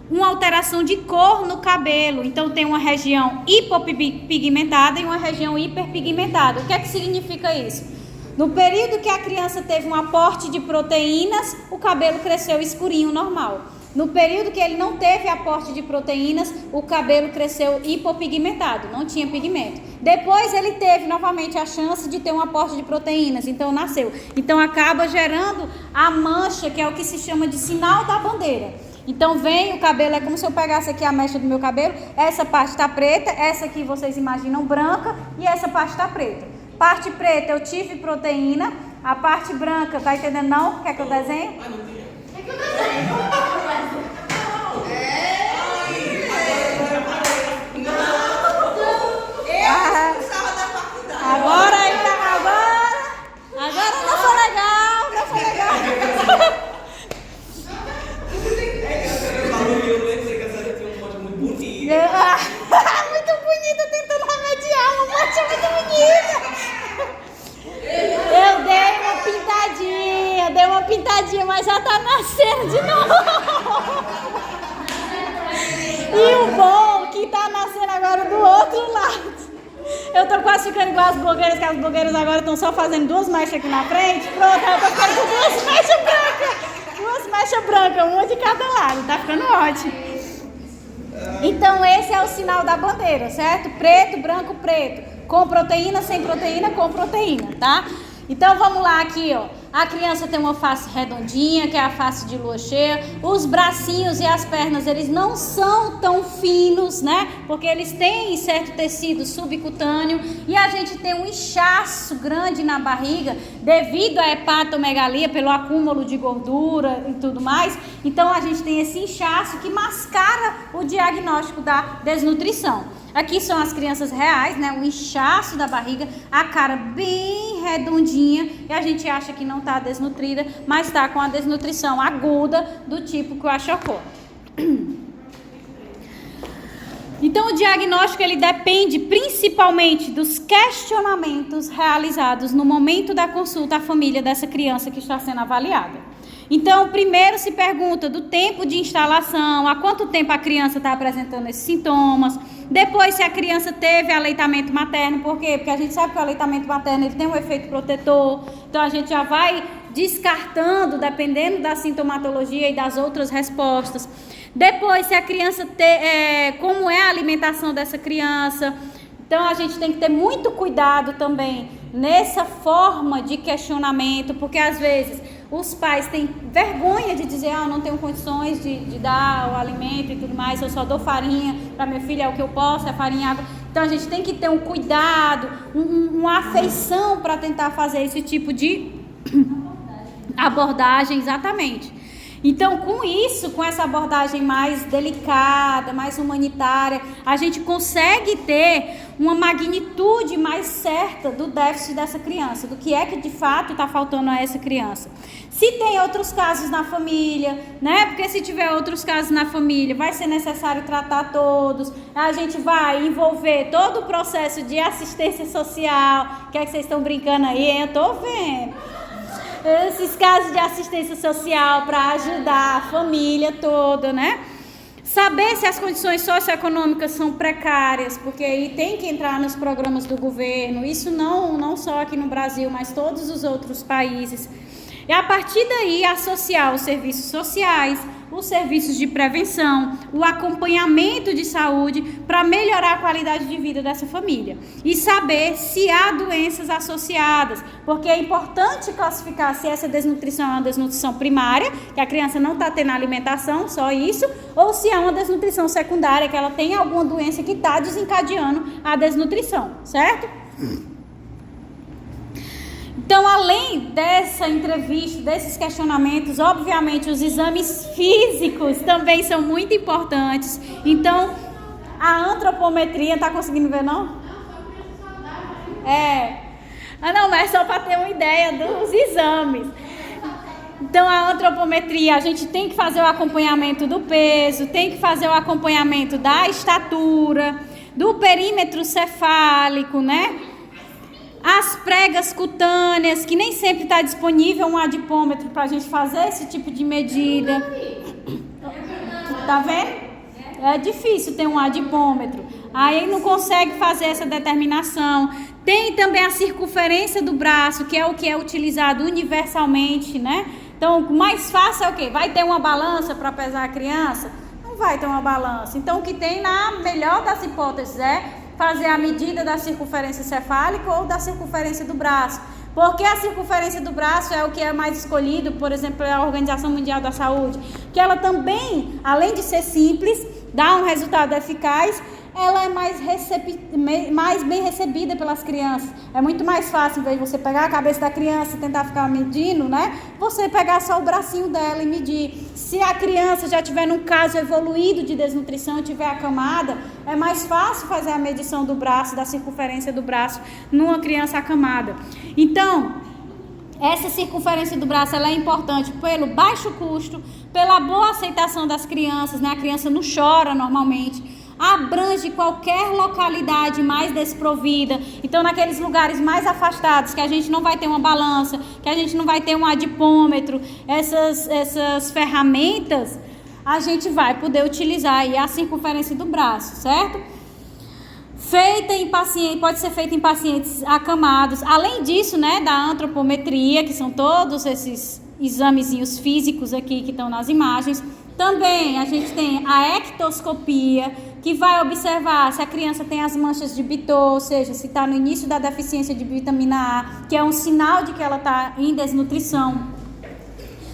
Speaker 1: uma alteração de cor no cabelo. Então, tem uma região hipopigmentada e uma região hiperpigmentada. O que é que significa isso? No período que a criança teve um aporte de proteínas, o cabelo cresceu escurinho, normal. No período que ele não teve aporte de proteínas, o cabelo cresceu hipopigmentado, não tinha pigmento. Depois ele teve novamente a chance de ter um aporte de proteínas, então nasceu. Então acaba gerando a mancha, que é o que se chama de sinal da bandeira. Então vem o cabelo, é como se eu pegasse aqui a mecha do meu cabelo, essa parte está preta, essa aqui vocês imaginam branca e essa parte está preta. Parte preta eu tive proteína, a parte branca, tá entendendo não? Quer que eu desenhe?
Speaker 3: É que eu desenho.
Speaker 1: Agora não foi legal, não foi legal. Muito bonita, tentando remediar uma mancha muito bonita. Eu dei uma pintadinha, mas já tá nascendo de novo. E o bom que tá nascendo agora do outro lado. Eu tô quase ficando igual as blogueiras, que as blogueiras agora estão só fazendo 2 mechas aqui na frente. Pronto, eu tô ficando com 2 mechas brancas. 2 mechas brancas, uma de cada lado. Tá ficando ótimo. Então esse é o sinal da bandeira, certo? Preto, branco, preto. Com proteína, sem proteína, com proteína, tá? Então vamos lá aqui, ó. A criança tem uma face redondinha, que é a face de lua cheia. Os bracinhos e as pernas, eles não são tão finos, né? Porque eles têm certo tecido subcutâneo. E a gente tem um inchaço grande na barriga, devido à hepatomegalia, pelo acúmulo de gordura e tudo mais. Então a gente tem esse inchaço que mascara o diagnóstico da desnutrição. Aqui são as crianças reais, né? O inchaço da barriga, a cara bem redondinha e a gente acha que não está desnutrida, mas está com a desnutrição aguda do tipo que o achocou. Então o diagnóstico ele depende principalmente dos questionamentos realizados no momento da consulta à família dessa criança que está sendo avaliada. Então, primeiro se pergunta do tempo de instalação, há quanto tempo a criança está apresentando esses sintomas. Depois, se a criança teve aleitamento materno, por quê? Porque a gente sabe que o aleitamento materno ele tem um efeito protetor. Então, a gente já vai descartando, dependendo da sintomatologia e das outras respostas. Depois, se a criança como é a alimentação dessa criança. Então, a gente tem que ter muito cuidado também nessa forma de questionamento, porque às vezes os pais têm vergonha de dizer, eu não tenho condições de dar o alimento e tudo mais, eu só dou farinha para minha filha, é o que eu posso, é farinha, água. Então a gente tem que ter um cuidado, uma afeição para tentar fazer esse tipo de abordagem, exatamente. Então, com isso, com essa abordagem mais delicada, mais humanitária, a gente consegue ter uma magnitude mais certa do déficit dessa criança, do que é que de fato está faltando a essa criança. Se tem outros casos na família, né? Porque se tiver outros casos na família, vai ser necessário tratar todos. A gente vai envolver todo o processo de assistência social. O que é que vocês estão brincando aí? Eu tô vendo. Esses casos de assistência social para ajudar a família toda, né? Saber se as condições socioeconômicas são precárias, porque aí tem que entrar nos programas do governo, isso não só aqui no Brasil, mas todos os outros países. E a partir daí associar os serviços sociais, os serviços de prevenção, o acompanhamento de saúde para melhorar a qualidade de vida dessa família. E saber se há doenças associadas, porque é importante classificar se essa desnutrição é uma desnutrição primária, que a criança não está tendo alimentação, só isso, ou se é uma desnutrição secundária, que ela tem alguma doença que está desencadeando a desnutrição, certo? Então, além dessa entrevista, desses questionamentos, obviamente os exames físicos também são muito importantes. Então, a antropometria, tá conseguindo ver, não? Não, mas só para ter uma ideia dos exames. Então, a antropometria, a gente tem que fazer o acompanhamento do peso, tem que fazer o acompanhamento da estatura, do perímetro cefálico, né? As pregas cutâneas, que nem sempre está disponível um adipômetro para a gente fazer esse tipo de medida. Tá vendo? É difícil ter um adipômetro. Aí não consegue fazer essa determinação. Tem também a circunferência do braço, que é o que é utilizado universalmente, né? Então, o mais fácil é o quê? Vai ter uma balança para pesar a criança? Não vai ter uma balança. Então, o que tem na melhor das hipóteses é fazer a medida da circunferência cefálica ou da circunferência do braço. Porque a circunferência do braço é o que é mais escolhido, por exemplo, pela Organização Mundial da Saúde, que ela também, além de ser simples, dá um resultado eficaz, ela é mais bem recebida pelas crianças. É muito mais fácil, em vez de você pegar a cabeça da criança e tentar ficar medindo, né? Você pegar só o bracinho dela e medir. Se a criança já tiver num caso evoluído de desnutrição e tiver acamada, é mais fácil fazer a medição do braço, da circunferência do braço, numa criança acamada. Então, essa circunferência do braço ela é importante pelo baixo custo, pela boa aceitação das crianças, né? A criança não chora normalmente. Abrange qualquer localidade mais desprovida. Então, naqueles lugares mais afastados, que a gente não vai ter uma balança, que a gente não vai ter um adipômetro, essas ferramentas, a gente vai poder utilizar aí a circunferência do braço, certo? Pode ser feita em pacientes acamados. Além disso, né, da antropometria, que são todos esses examezinhos físicos aqui que estão nas imagens. Também a gente tem a ectoscopia, que vai observar se a criança tem as manchas de Bitot, ou seja, se está no início da deficiência de vitamina A, que é um sinal de que ela está em desnutrição.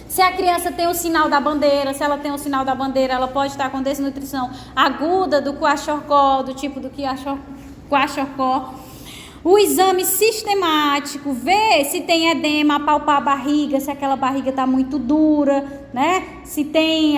Speaker 1: Se a criança tem o sinal da bandeira, se ela tem o sinal da bandeira, ela pode estar com desnutrição aguda do Kwashiorkor, do tipo do Kwashiorkor. O exame sistemático, ver se tem edema, palpar a barriga, se aquela barriga está muito dura, né? Se tem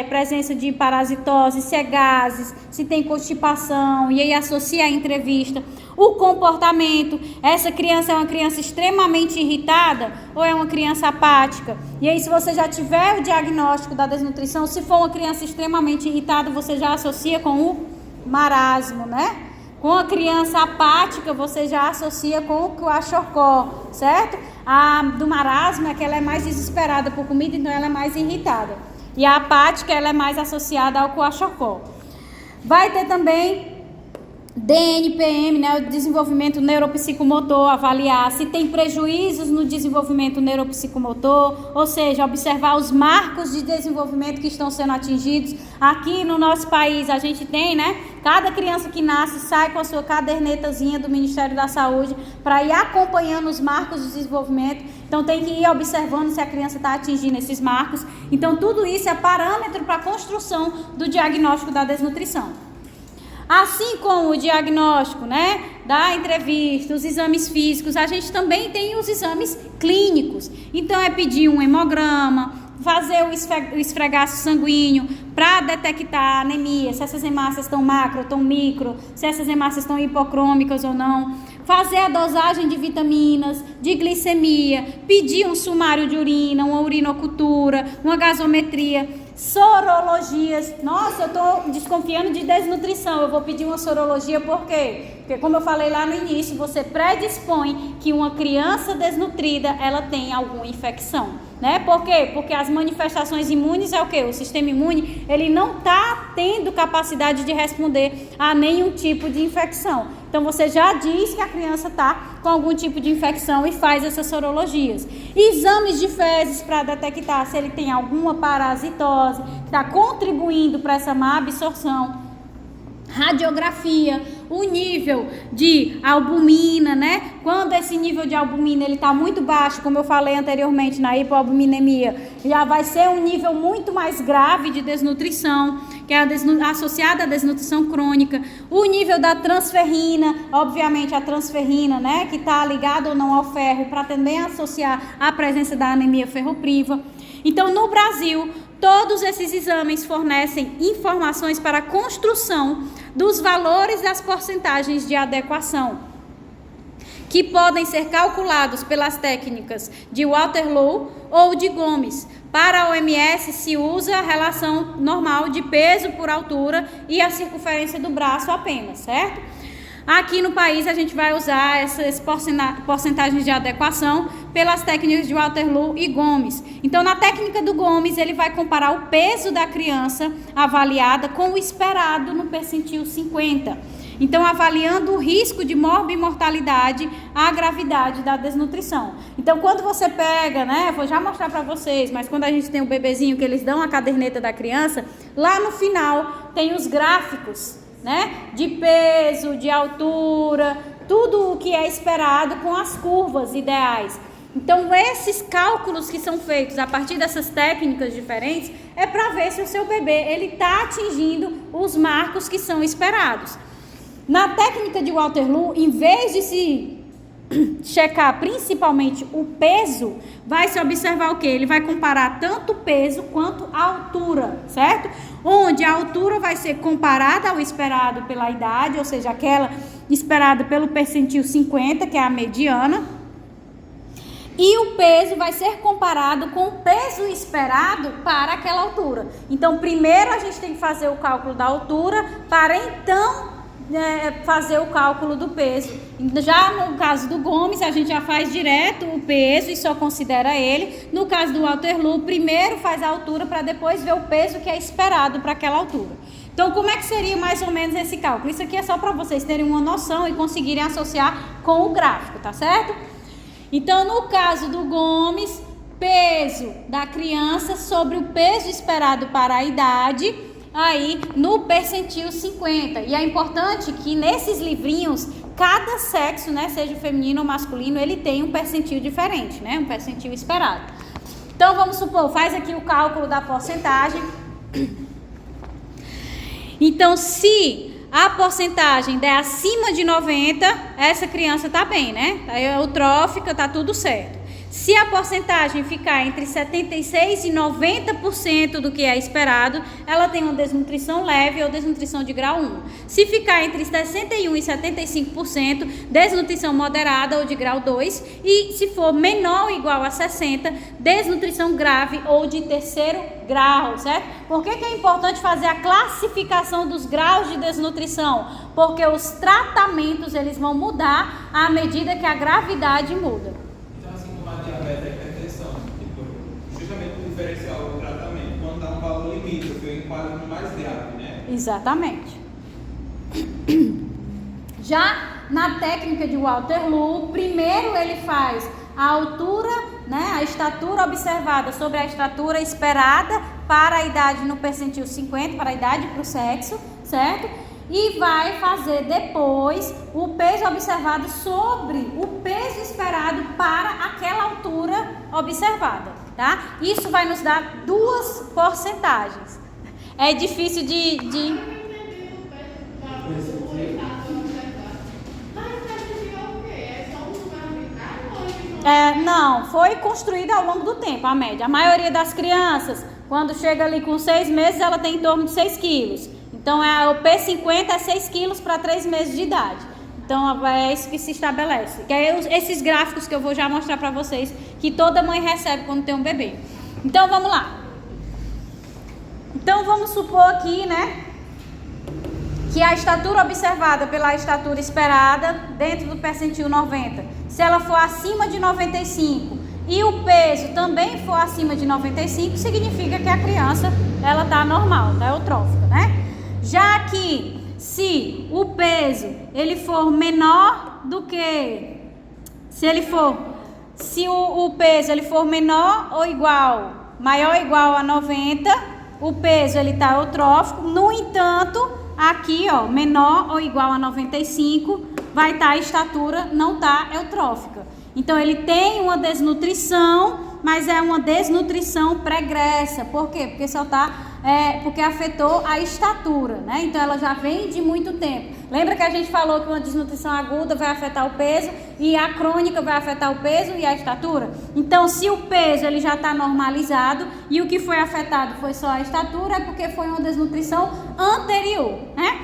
Speaker 1: presença de parasitose, se é gases, se tem constipação, e aí associa a entrevista. O comportamento, essa criança é uma criança extremamente irritada ou é uma criança apática? E aí, se você já tiver o diagnóstico da desnutrição, se for uma criança extremamente irritada, você já associa com o marasmo, né? Com a criança apática, você já associa com o Kwashiorkor, certo? A do marasmo é que ela é mais desesperada por comida, então ela é mais irritada. E a apática, ela é mais associada ao Kwashiorkor. Vai ter também DNPM, né, o desenvolvimento neuropsicomotor, avaliar se tem prejuízos no desenvolvimento neuropsicomotor, ou seja, observar os marcos de desenvolvimento que estão sendo atingidos. Aqui no nosso país a gente tem, né, cada criança que nasce sai com a sua cadernetazinha do Ministério da Saúde para ir acompanhando os marcos de desenvolvimento. Então tem que ir observando se a criança está atingindo esses marcos. Então tudo isso é parâmetro para a construção do diagnóstico da desnutrição. Assim como o diagnóstico, né, da entrevista, os exames físicos, a gente também tem os exames clínicos. Então é pedir um hemograma, fazer o esfregaço sanguíneo para detectar anemia, se essas hemácias estão macro, estão micro, se essas hemácias estão hipocrômicas ou não. Fazer a dosagem de vitaminas, de glicemia, pedir um sumário de urina, uma urinocultura, uma gasometria. Sorologias. Nossa, eu estou desconfiando de desnutrição, eu vou pedir uma sorologia, por quê? Porque, como eu falei lá no início, você predispõe que uma criança desnutrida, ela tem alguma infecção, né? Por quê? Porque as manifestações imunes é o quê? O sistema imune, ele não está tendo capacidade de responder a nenhum tipo de infecção. Então, você já diz que a criança está com algum tipo de infecção e faz essas sorologias. Exames de fezes para detectar se ele tem alguma parasitose, que está contribuindo para essa má absorção. Radiografia, o nível de albumina, né? Quando esse nível de albumina ele está muito baixo, como eu falei anteriormente na hipoalbuminemia, já vai ser um nível muito mais grave de desnutrição, que é associada à desnutrição crônica. O nível da transferrina, obviamente a transferrina, né? Que está ligada ou não ao ferro, para também associar à presença da anemia ferropriva. Então, no Brasil, todos esses exames fornecem informações para a construção dos valores das porcentagens de adequação, que podem ser calculados pelas técnicas de Waterloo ou de Gomes. Para a OMS se usa a relação normal de peso por altura e a circunferência do braço apenas, certo? Aqui no país a gente vai usar essas porcentagens de adequação pelas técnicas de Waterloo e Gomes. Então, na técnica do Gomes, ele vai comparar o peso da criança avaliada com o esperado no percentil 50. Então, avaliando o risco de morbimortalidade, a gravidade da desnutrição. Então, quando você pega, né, vou já mostrar para vocês, mas quando a gente tem o bebezinho que eles dão a caderneta da criança, lá no final tem os gráficos, né, de peso, de altura, tudo o que é esperado com as curvas ideais. Então, esses cálculos que são feitos a partir dessas técnicas diferentes é para ver se o seu bebê ele está atingindo os marcos que são esperados. Na técnica de Waterloo, em vez de se checar principalmente o peso, vai se observar o quê? Ele vai comparar tanto o peso quanto a altura, certo? Onde a altura vai ser comparada ao esperado pela idade, ou seja, aquela esperada pelo percentil 50, que é a mediana. E o peso vai ser comparado com o peso esperado para aquela altura. Então, primeiro a gente tem que fazer o cálculo da altura para então fazer o cálculo do peso. Já no caso do Gomes, a gente já faz direto o peso e só considera ele. No caso do Waterloo, primeiro faz a altura para depois ver o peso que é esperado para aquela altura. Então, como é que seria mais ou menos esse cálculo? Isso aqui é só para vocês terem uma noção e conseguirem associar com o gráfico, tá certo? Então, no caso do Gomes, peso da criança sobre o peso esperado para a idade, aí no percentil 50. E é importante que nesses livrinhos, cada sexo, né, seja feminino ou masculino, ele tem um percentil diferente, né, um percentil esperado. Então, vamos supor, faz aqui o cálculo da porcentagem. Então, se a porcentagem der acima de 90, essa criança tá bem, né? É eutrófica, tá tudo certo. Se a porcentagem ficar entre 76% e 90% do que é esperado, ela tem uma desnutrição leve ou desnutrição de grau 1. Se ficar entre 61% e 75%, desnutrição moderada ou de grau 2. E se for menor ou igual a 60%, desnutrição grave ou de terceiro grau, certo? Por que é importante fazer a classificação dos graus de desnutrição? Porque os tratamentos eles vão mudar à medida que a gravidade muda.
Speaker 4: Diabetes e hipertensão, justamente o diferencial do tratamento, quando dá um valor limite, eu enquadro no mais grave, né?
Speaker 1: Exatamente. Já na técnica de Waterloo, primeiro ele faz a altura, né, a estatura observada sobre a estatura esperada para a idade no percentil 50, para a idade para o sexo, certo? E vai fazer depois o peso observado sobre o peso esperado para aquela altura observada, tá? Isso vai nos dar duas porcentagens. É difícil de... Não, foi construída ao longo do tempo, a média. A maioria das crianças, quando chega ali com 6 meses, ela tem em torno de 6 quilos. Então, o P50 é 6 quilos para 3 meses de idade. Então, é isso que se estabelece. Que é esses gráficos que eu vou já mostrar para vocês, que toda mãe recebe quando tem um bebê. Então, vamos lá. Então, vamos supor aqui, né, que a estatura observada pela estatura esperada, dentro do percentil 90, se ela for acima de 95 e o peso também for acima de 95, significa que a criança, ela está normal, está eutrófica, né? Já que se o peso ele for menor do que, se o peso ele for menor ou igual, maior ou igual a 90, o peso ele está eutrófico. No entanto, aqui ó, menor ou igual a 95, vai estar a estatura não está eutrófica. Então ele tem uma desnutrição, mas é uma desnutrição pregressa. Por quê? Porque só está porque afetou a estatura, né? Então ela já vem de muito tempo. Lembra que a gente falou que uma desnutrição aguda vai afetar o peso e a crônica vai afetar o peso e a estatura? Então, se o peso ele já está normalizado e o que foi afetado foi só a estatura, é porque foi uma desnutrição anterior, né?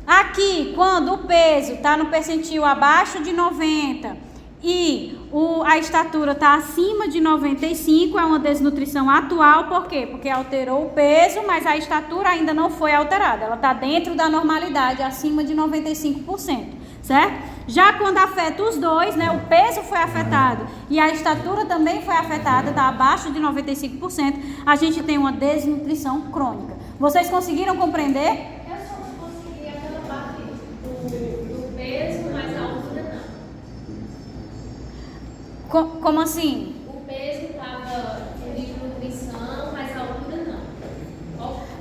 Speaker 1: Aqui, quando o peso está no percentil abaixo de 90 e a estatura está acima de 95, é uma desnutrição atual. Por quê? Porque alterou o peso, mas a estatura ainda não foi alterada. Ela está dentro da normalidade, acima de 95%, certo? Já quando afeta os dois, né, o peso foi afetado e a estatura também foi afetada, está abaixo de 95%, a gente tem uma desnutrição crônica. Vocês conseguiram compreender?
Speaker 3: Eu só não consegui aquela parte do
Speaker 1: Como assim?
Speaker 3: O peso estava de nutrição, mas a altura não.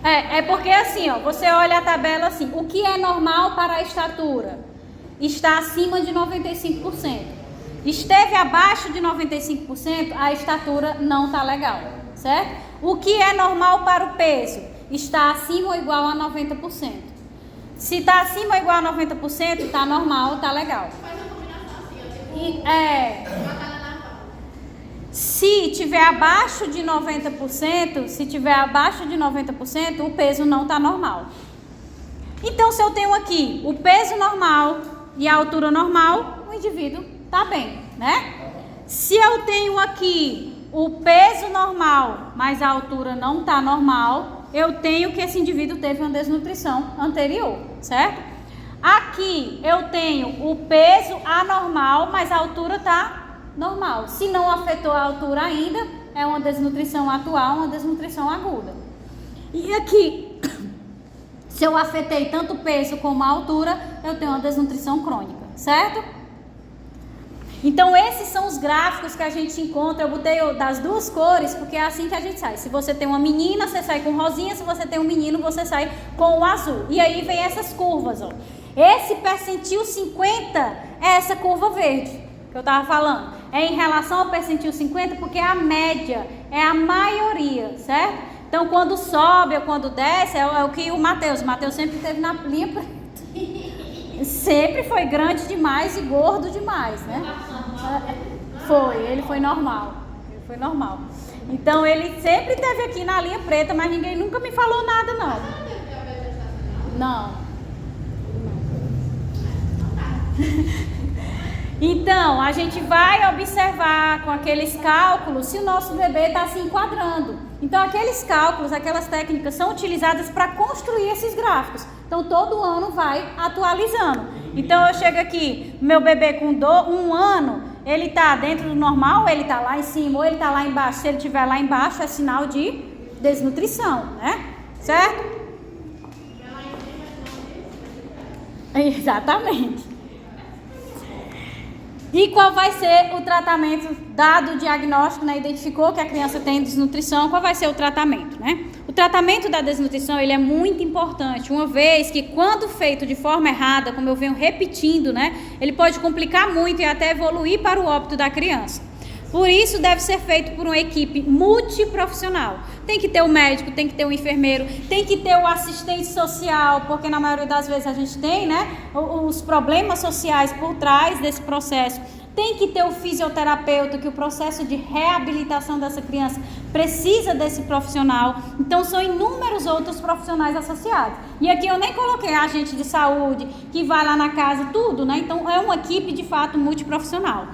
Speaker 1: É porque assim, ó, você olha a tabela assim, o que é normal para a estatura? Está acima de 95%. Esteve abaixo de 95%, a estatura não está legal, certo? O que é normal para o peso? Está acima ou igual a 90%. Se está acima ou igual a 90%, está normal, está legal.
Speaker 5: Faz uma combinação assim, ó, tipo, batalha naval.
Speaker 1: Se tiver abaixo de 90%, o peso não está normal. Então, se eu tenho aqui o peso normal e a altura normal, o indivíduo está bem, né? Se eu tenho aqui o peso normal, mas a altura não está normal, eu tenho que esse indivíduo teve uma desnutrição anterior, certo? Aqui eu tenho o peso anormal, mas a altura está normal. Se não afetou a altura ainda, é uma desnutrição atual, uma desnutrição aguda. E aqui, se eu afetei tanto o peso como a altura, eu tenho uma desnutrição crônica, certo? Então esses são os gráficos que a gente encontra. Eu botei das duas cores, porque é assim que a gente sai. Se você tem uma menina, você sai com rosinha. Se você tem um menino, você sai com o azul. E aí vem essas curvas, ó. Esse percentil 50 é essa curva verde que eu estava falando. É em relação ao percentil 50, porque a média é a maioria, certo? Então quando sobe ou quando desce, é o que o Matheus sempre teve na linha preta. Sempre foi grande demais e gordo demais, né? Ele foi normal. Então ele sempre teve aqui na linha preta, mas ninguém nunca me falou nada, não. Não. Então, a gente vai observar com aqueles cálculos se o nosso bebê está se enquadrando. Então, aqueles cálculos, aquelas técnicas são utilizadas para construir esses gráficos. Então, todo ano vai atualizando. Então, eu chego aqui, meu bebê com 1 ano, ele está dentro do normal, ele está lá em cima ou ele está lá embaixo. Se ele estiver lá embaixo, é sinal de desnutrição, né? Certo? Exatamente. E qual vai ser o tratamento, dado o diagnóstico, né? Identificou que a criança tem desnutrição, qual vai ser o tratamento, né? O tratamento da desnutrição, ele é muito importante, uma vez que quando feito de forma errada, como eu venho repetindo, né? Ele pode complicar muito e até evoluir para o óbito da criança. Por isso, deve ser feito por uma equipe multiprofissional. Tem que ter o médico, tem que ter o enfermeiro, tem que ter o assistente social, porque na maioria das vezes a gente tem, né, os problemas sociais por trás desse processo. Tem que ter o fisioterapeuta, que o processo de reabilitação dessa criança precisa desse profissional. Então, são inúmeros outros profissionais associados. E aqui eu nem coloquei agente de saúde, que vai lá na casa, tudo, né? Então, é uma equipe, de fato, multiprofissional.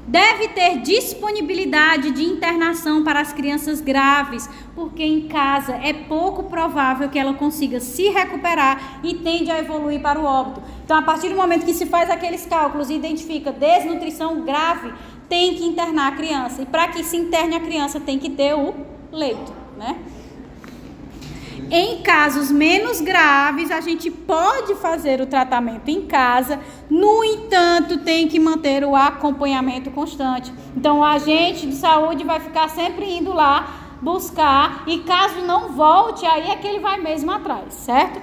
Speaker 1: Deve ter disponibilidade de internação para as crianças graves, porque em casa é pouco provável que ela consiga se recuperar e tende a evoluir para o óbito. Então, a partir do momento que se faz aqueles cálculos e identifica desnutrição grave, tem que internar a criança. E para que se interne a criança, tem que ter o leito, né? Em casos menos graves, a gente pode fazer o tratamento em casa, no entanto, tem que manter o acompanhamento constante. Então, o agente de saúde vai ficar sempre indo lá buscar, e caso não volte, aí é que ele vai mesmo atrás, certo?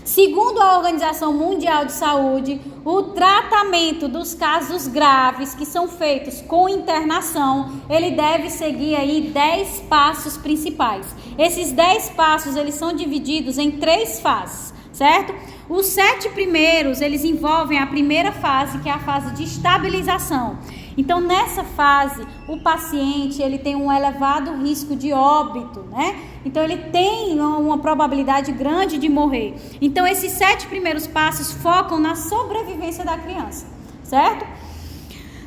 Speaker 1: Segundo a Organização Mundial de Saúde, o tratamento dos casos graves que são feitos com internação, ele deve seguir aí 10 passos principais. Esses 10 passos, eles são divididos em 3 fases, certo? Os 7 primeiros, eles envolvem a primeira fase, que é a fase de estabilização. Então, nessa fase, o paciente, ele tem um elevado risco de óbito, né? Então, ele tem uma probabilidade grande de morrer. Então, esses 7 primeiros passos focam na sobrevivência da criança, certo?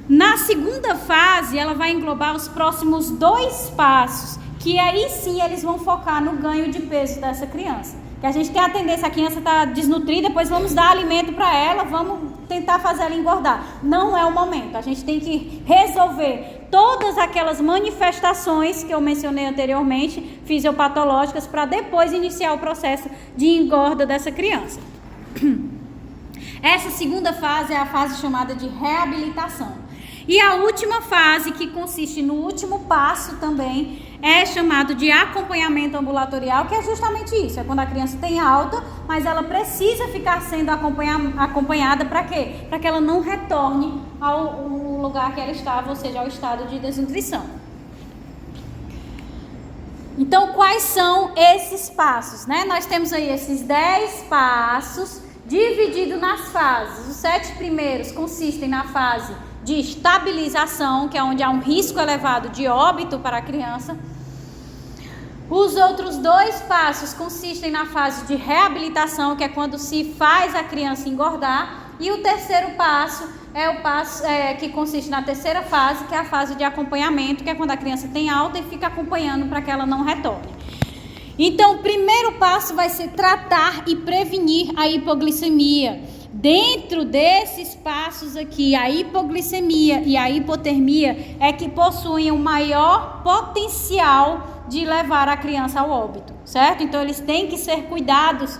Speaker 1: Na segunda fase, ela vai englobar os próximos 2 passos, que aí sim eles vão focar no ganho de peso dessa criança. Que a gente tem a tendência, a criança está desnutrida, depois vamos dar alimento para ela, vamos tentar fazer ela engordar. Não é o momento, a gente tem que resolver todas aquelas manifestações que eu mencionei anteriormente, fisiopatológicas, para depois iniciar o processo de engorda dessa criança. Essa segunda fase é a fase chamada de reabilitação. E a última fase, que consiste no último passo também, é chamado de acompanhamento ambulatorial, que é justamente isso, é quando a criança tem alta, mas ela precisa ficar sendo acompanhada para quê? Para que ela não retorne ao lugar que ela estava, ou seja, ao estado de desnutrição. Então, quais são esses passos, né? Nós temos aí esses 10 passos divididos nas fases. Os 7 primeiros consistem na fase de estabilização, que é onde há um risco elevado de óbito para a criança. Os outros 2 passos consistem na fase de reabilitação, que é quando se faz a criança engordar. E o terceiro passo é o passo que consiste na terceira fase, que é a fase de acompanhamento, que é quando a criança tem alta e fica acompanhando para que ela não retorne. Então, o primeiro passo vai ser tratar e prevenir a hipoglicemia. Dentro desses passos aqui, a hipoglicemia e a hipotermia é que possuem o maior potencial de levar a criança ao óbito, certo? Então, eles têm que ser cuidados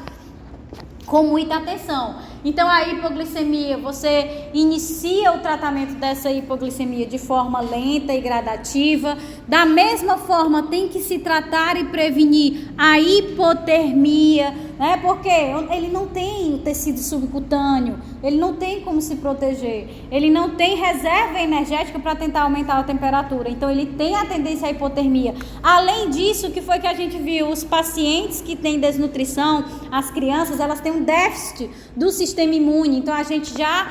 Speaker 1: com muita atenção. Então, a hipoglicemia, você inicia o tratamento dessa hipoglicemia de forma lenta e gradativa. Da mesma forma, tem que se tratar e prevenir a hipotermia, né? Porque ele não tem o tecido subcutâneo, ele não tem como se proteger, ele não tem reserva energética para tentar aumentar a temperatura. Então, ele tem a tendência à hipotermia. Além disso, o que foi que a gente viu? Os pacientes que têm desnutrição, as crianças, elas têm um déficit do sistema imune, então a gente já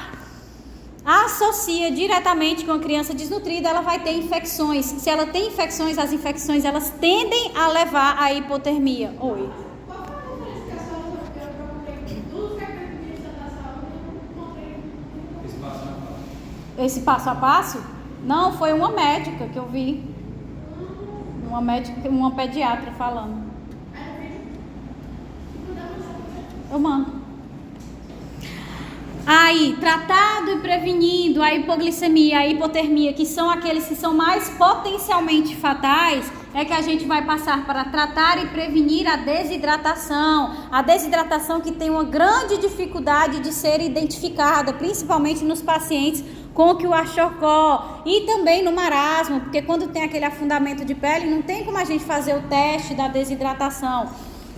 Speaker 1: associa diretamente com a criança desnutrida, ela vai ter infecções. Se ela tem infecções, as infecções elas tendem a levar à hipotermia. Oi.
Speaker 5: Qual foi a diferença que a senhora procurei dos representantes da saúde e não encontrei?
Speaker 1: Esse passo a passo? Não, foi uma médica que eu vi. Uma médica, uma pediatra falando. Eu mando. Aí, tratado e prevenindo a hipoglicemia, a hipotermia, que são aqueles que são mais potencialmente fatais, é que a gente vai passar para tratar e prevenir a desidratação que tem uma grande dificuldade de ser identificada, principalmente nos pacientes com Kwashiorkor e também no marasmo, porque quando tem aquele afundamento de pele, não tem como a gente fazer o teste da desidratação.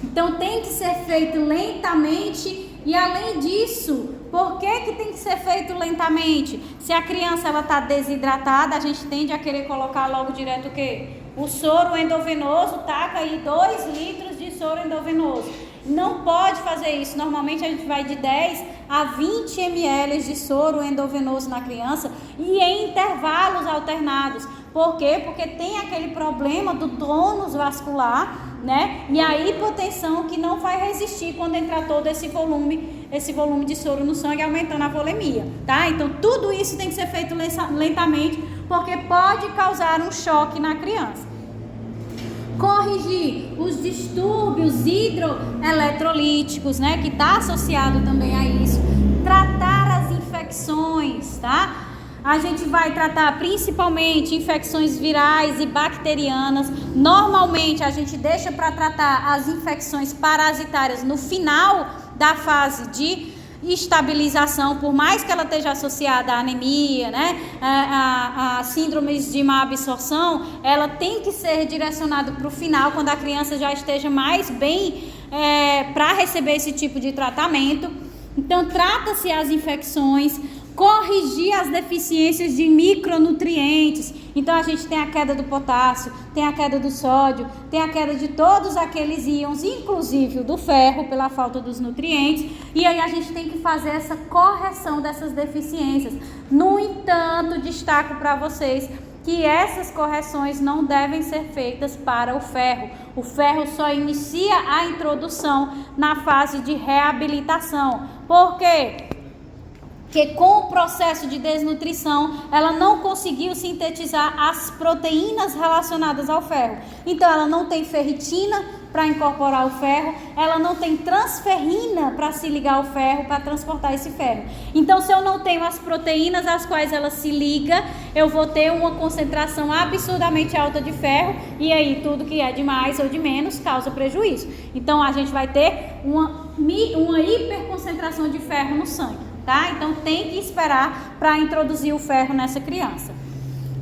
Speaker 1: Então, tem que ser feito lentamente. E além disso, por que tem que ser feito lentamente? Se a criança está desidratada, a gente tende a querer colocar logo direto o quê? O soro endovenoso, taca aí 2 litros de soro endovenoso. Não pode fazer isso. Normalmente a gente vai de 10 a 20 ml de soro endovenoso na criança e em intervalos alternados. Por quê? Porque tem aquele problema do tônus vascular, né? E a hipotensão que não vai resistir quando entrar todo esse volume de soro no sangue, aumentando a volemia, tá? Então, tudo isso tem que ser feito lentamente, porque pode causar um choque na criança. Corrigir os distúrbios hidroeletrolíticos, né? Que está associado também a isso. Tratar as infecções, tá? A gente vai tratar principalmente infecções virais e bacterianas. Normalmente a gente deixa para tratar as infecções parasitárias no final da fase de estabilização, por mais que ela esteja associada à anemia, né, a síndromes de má absorção, ela tem que ser direcionada para o final, quando a criança já esteja mais bem para receber esse tipo de tratamento. Então, trata-se as infecções, corrigir as deficiências de micronutrientes. Então a gente tem a queda do potássio, tem a queda do sódio, tem a queda de todos aqueles íons, inclusive o do ferro, pela falta dos nutrientes. E aí a gente tem que fazer essa correção dessas deficiências. No entanto, destaco para vocês que essas correções não devem ser feitas para o ferro. O ferro só inicia a introdução na fase de reabilitação. Por quê? Porque com o processo de desnutrição, ela não conseguiu sintetizar as proteínas relacionadas ao ferro. Então, ela não tem ferritina para incorporar o ferro, ela não tem transferrina para se ligar ao ferro, para transportar esse ferro. Então, se eu não tenho as proteínas às quais ela se liga, eu vou ter uma concentração absurdamente alta de ferro, e aí tudo que é de mais ou de menos causa prejuízo. Então, a gente vai ter uma hiperconcentração de ferro no sangue. tá? Então tem que esperar para introduzir o ferro nessa criança.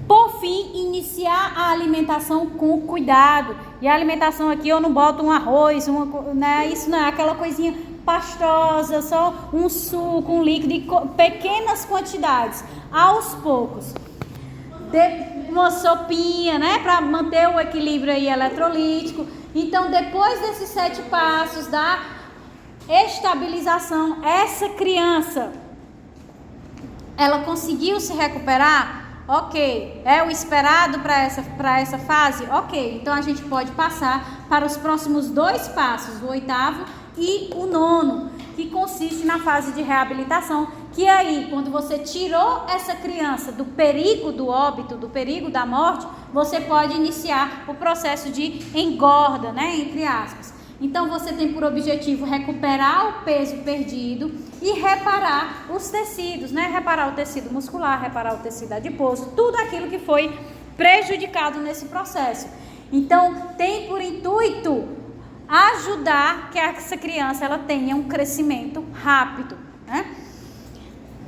Speaker 1: Por fim, iniciar a alimentação com cuidado. E a alimentação aqui eu não boto um arroz, né? Isso não é aquela coisinha pastosa, só um suco, um líquido, pequenas quantidades, aos poucos. Uma sopinha, né? Para manter o equilíbrio aí eletrolítico. Então, depois desses 7 passos da estabilização, essa criança, ela conseguiu se recuperar? Ok. É o esperado para essa fase? Ok. Então, a gente pode passar para os próximos 2 passos, o 8º e o 9º, que consiste na fase de reabilitação, que aí, quando você tirou essa criança do perigo do óbito, do perigo da morte, você pode iniciar o processo de engorda, né, entre aspas. Então, você tem por objetivo recuperar o peso perdido e reparar os tecidos, né? Reparar o tecido muscular, reparar o tecido adiposo, tudo aquilo que foi prejudicado nesse processo. Então, tem por intuito ajudar que essa criança ela tenha um crescimento rápido, né?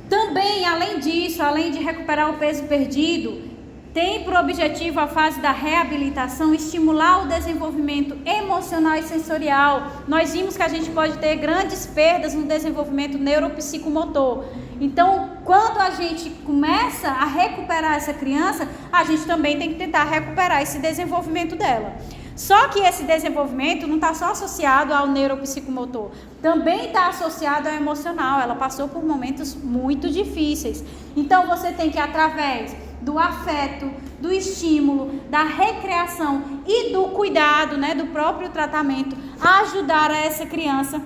Speaker 1: Também, além disso, além de recuperar o peso perdido, tem por objetivo a fase da reabilitação estimular o desenvolvimento emocional e sensorial. Nós vimos que a gente pode ter grandes perdas no desenvolvimento neuropsicomotor. Então, quando a gente começa a recuperar essa criança, a gente também tem que tentar recuperar esse desenvolvimento dela. Só que esse desenvolvimento não está só associado ao neuropsicomotor, também está associado ao emocional. Ela passou por momentos muito difíceis. Então, você tem que, através do afeto, do estímulo, da recreação e do cuidado, né, do próprio tratamento, ajudar essa criança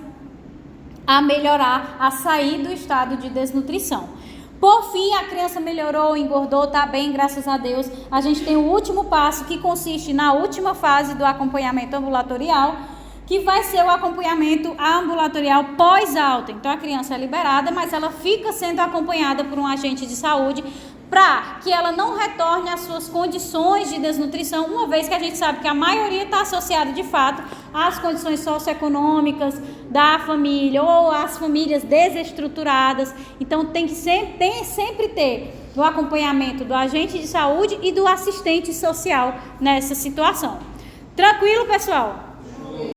Speaker 1: a melhorar, a sair do estado de desnutrição. Por fim, a criança melhorou, engordou, está bem, graças a Deus. A gente tem o último passo, que consiste na última fase do acompanhamento ambulatorial, que vai ser o acompanhamento ambulatorial pós-alta. Então, a criança é liberada, mas ela fica sendo acompanhada por um agente de saúde para que ela não retorne às suas condições de desnutrição, uma vez que a gente sabe que a maioria está associada, de fato, às condições socioeconômicas da família ou às famílias desestruturadas. Então, tem que sempre ter o acompanhamento do agente de saúde e do assistente social nessa situação. Tranquilo, pessoal?